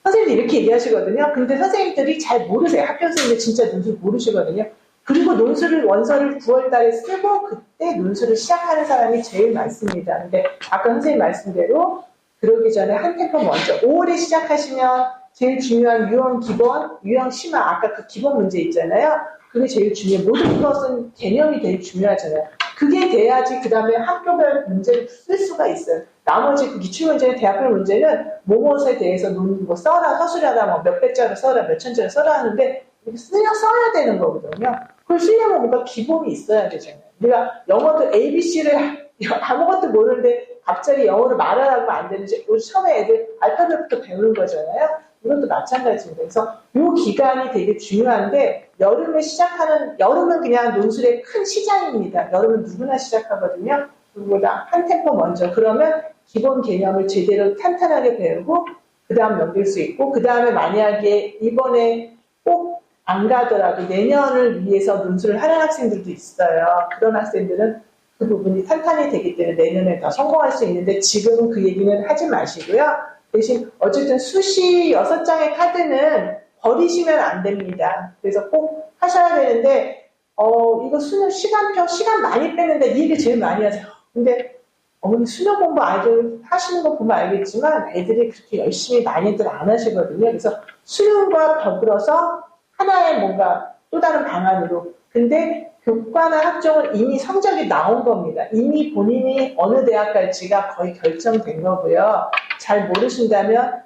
선생님들이 이렇게 얘기하시거든요. 근데 선생님들이 잘 모르세요. 학교 선생님들 진짜 논술 모르시거든요. 그리고 원서를 9월 달에 쓰고 그때 논술을 시작하는 사람이 제일 많습니다. 근데 아까 선생님 말씀대로 그러기 전에 한 템포 먼저 5월에 시작하시면 제일 중요한 유형 기본, 유형 심화 아까 그 기본 문제 있잖아요. 그게 제일 중요해요. 모든 것은 개념이 되게 중요하잖아요. 그게 돼야지 그 다음에 학교별 문제를 쓸 수가 있어요. 나머지 그 기출문제는 대학별 문제는 뭐뭐에 대해서 뭐 써라, 서술하다, 뭐 몇 배짜리 써라, 몇 천짜리 써라 하는데 써야 되는 거거든요. 그걸 쓰려면 뭔가 기본이 있어야 되잖아요. 우리가 영어도 ABC를 아무것도 모르는데 갑자기 영어를 말하라고 안 되는지 처음에 애들 알파벳부터 배우는 거잖아요. 이것도 마찬가지입니다. 그래서 이 기간이 되게 중요한데 여름은 그냥 논술의 큰 시장입니다. 여름은 누구나 시작하거든요. 그거보다 한 템포 먼저 그러면 기본 개념을 제대로 탄탄하게 배우고 그 다음 넘길 수 있고 그 다음에 만약에 이번에 꼭 안 가더라도 내년을 위해서 논술을 하는 학생들도 있어요. 그런 학생들은 그 부분이 탄탄히 되기 때문에 내년에 더 성공할 수 있는데 지금은 그 얘기는 하지 마시고요. 대신 어쨌든 수시 6장의 카드는 버리시면 안 됩니다. 그래서 꼭 하셔야 되는데 이거 수능 시간표 시간 많이 빼는데 이 얘기 제일 많이 하세요. 근데 어머니 수능 공부 아이들 하시는 거 보면 알겠지만 애들이 그렇게 열심히 많이들 안 하시거든요. 그래서 수능과 더불어서 하나의 뭔가 또 다른 방안으로. 근데 교과나 학종은 이미 성적이 나온 겁니다. 이미 본인이 어느 대학 갈지가 거의 결정된 거고요. 잘 모르신다면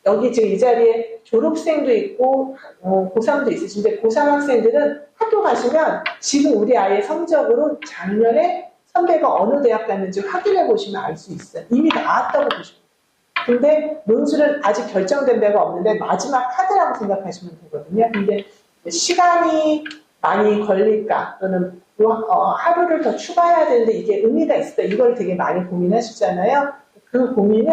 여기 지금 이 자리에 졸업생도 있고 고3도 있으신데 고3 학생들은 학교 가시면 지금 우리 아이의 성적으로 작년에 선배가 어느 대학 갔는지 확인해 보시면 알 수 있어요. 이미 나왔다고 보시면. 근데 논술은 아직 결정된 데가 없는데 마지막 카드라고 생각하시면 되거든요. 근데 시간이 많이 걸릴까 또는 하루를 더 추가해야 되는데 이게 의미가 있을까 이걸 되게 많이 고민하시잖아요. 그 고민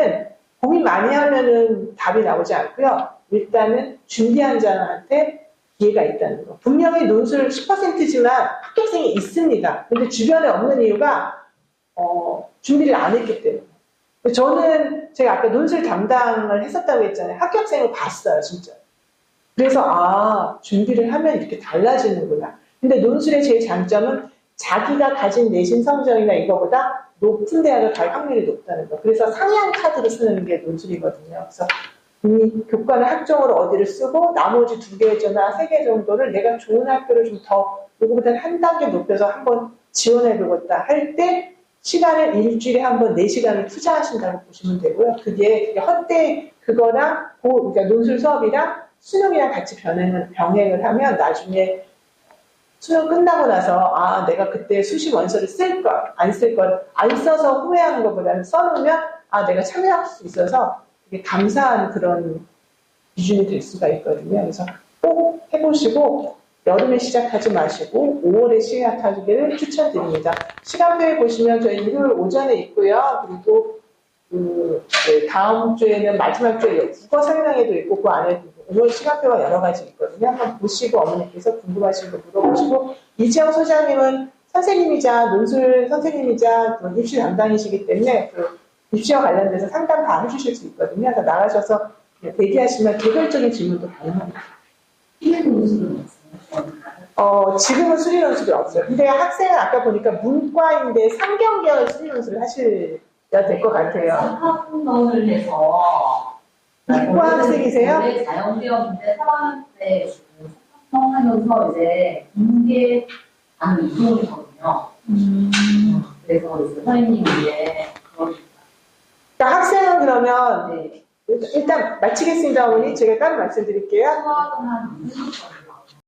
많이 하면은 답이 나오지 않고요. 일단은 준비한 자한테 기회가 있다는 거. 분명히 논술 10%지만 합격생이 있습니다. 근데 주변에 없는 이유가 준비를 안 했기 때문에. 저는 제가 아까 논술 담당을 했었다고 했잖아요. 합격생을 봤어요, 진짜. 그래서 준비를 하면 이렇게 달라지는구나. 근데 논술의 제일 장점은 자기가 가진 내신 성적이나 이거보다 높은 대학을 갈 확률이 높다는 거. 그래서 상향 카드로 쓰는 게 논술이거든요. 그래서 이 교과는 학종으로 어디를 쓰고 나머지 2개나 3개 정도를 내가 좋은 학교를 좀 더 요거보다는 한 단계 높여서 한번 지원해보겠다 할 때 시간을 일주일에 한 번 4시간을 투자하신다고 보시면 되고요. 그게 헛되이 그거랑 그러니까 논술 수업이랑 수능이랑 같이 병행을 하면 나중에 수능 끝나고 나서 내가 그때 수시 원서를 쓸 걸, 안 쓸 걸, 안 써서 후회하는 것보다는 써놓으면 내가 참여할 수 있어서 되게 감사한 그런 기준이 될 수가 있거든요. 그래서 꼭 해보시고 여름에 시작하지 마시고 5월에 시작하기를 추천드립니다. 시간표에 보시면 저희 일요일 오전에 있고요. 그리고 다음 주에는 마지막 주에 국어 설명회도 있고 그 안에 5월 시간표가 여러 가지 있거든요. 한번 보시고 어머니께서 궁금하신 거 물어보시고 이지영 소장님은 선생님이자 논술 선생님이자 입시 담당이시기 때문에 그 입시와 관련돼서 상담 다 해주실 수 있거든요. 그래서 나가셔서 대기하시면 개별적인 질문도 가능합니다. 지금은 수리 논술이 없어요. 근데 학생은 아까 보니까 문과인데 3경계열 수리 논술을 하셔야 될 것 같아요. 한번을 해서 이과 학생이세요? 원래 자연대학인데 3학년 때 하면서 이제 인계 안 이동이거든요. 그래서 이제 선생님이 이제 그러니까 학생은 그러면 일단 마치겠습니다, 어머니. 제가 따로 말씀드릴게요. 수학은 한 20번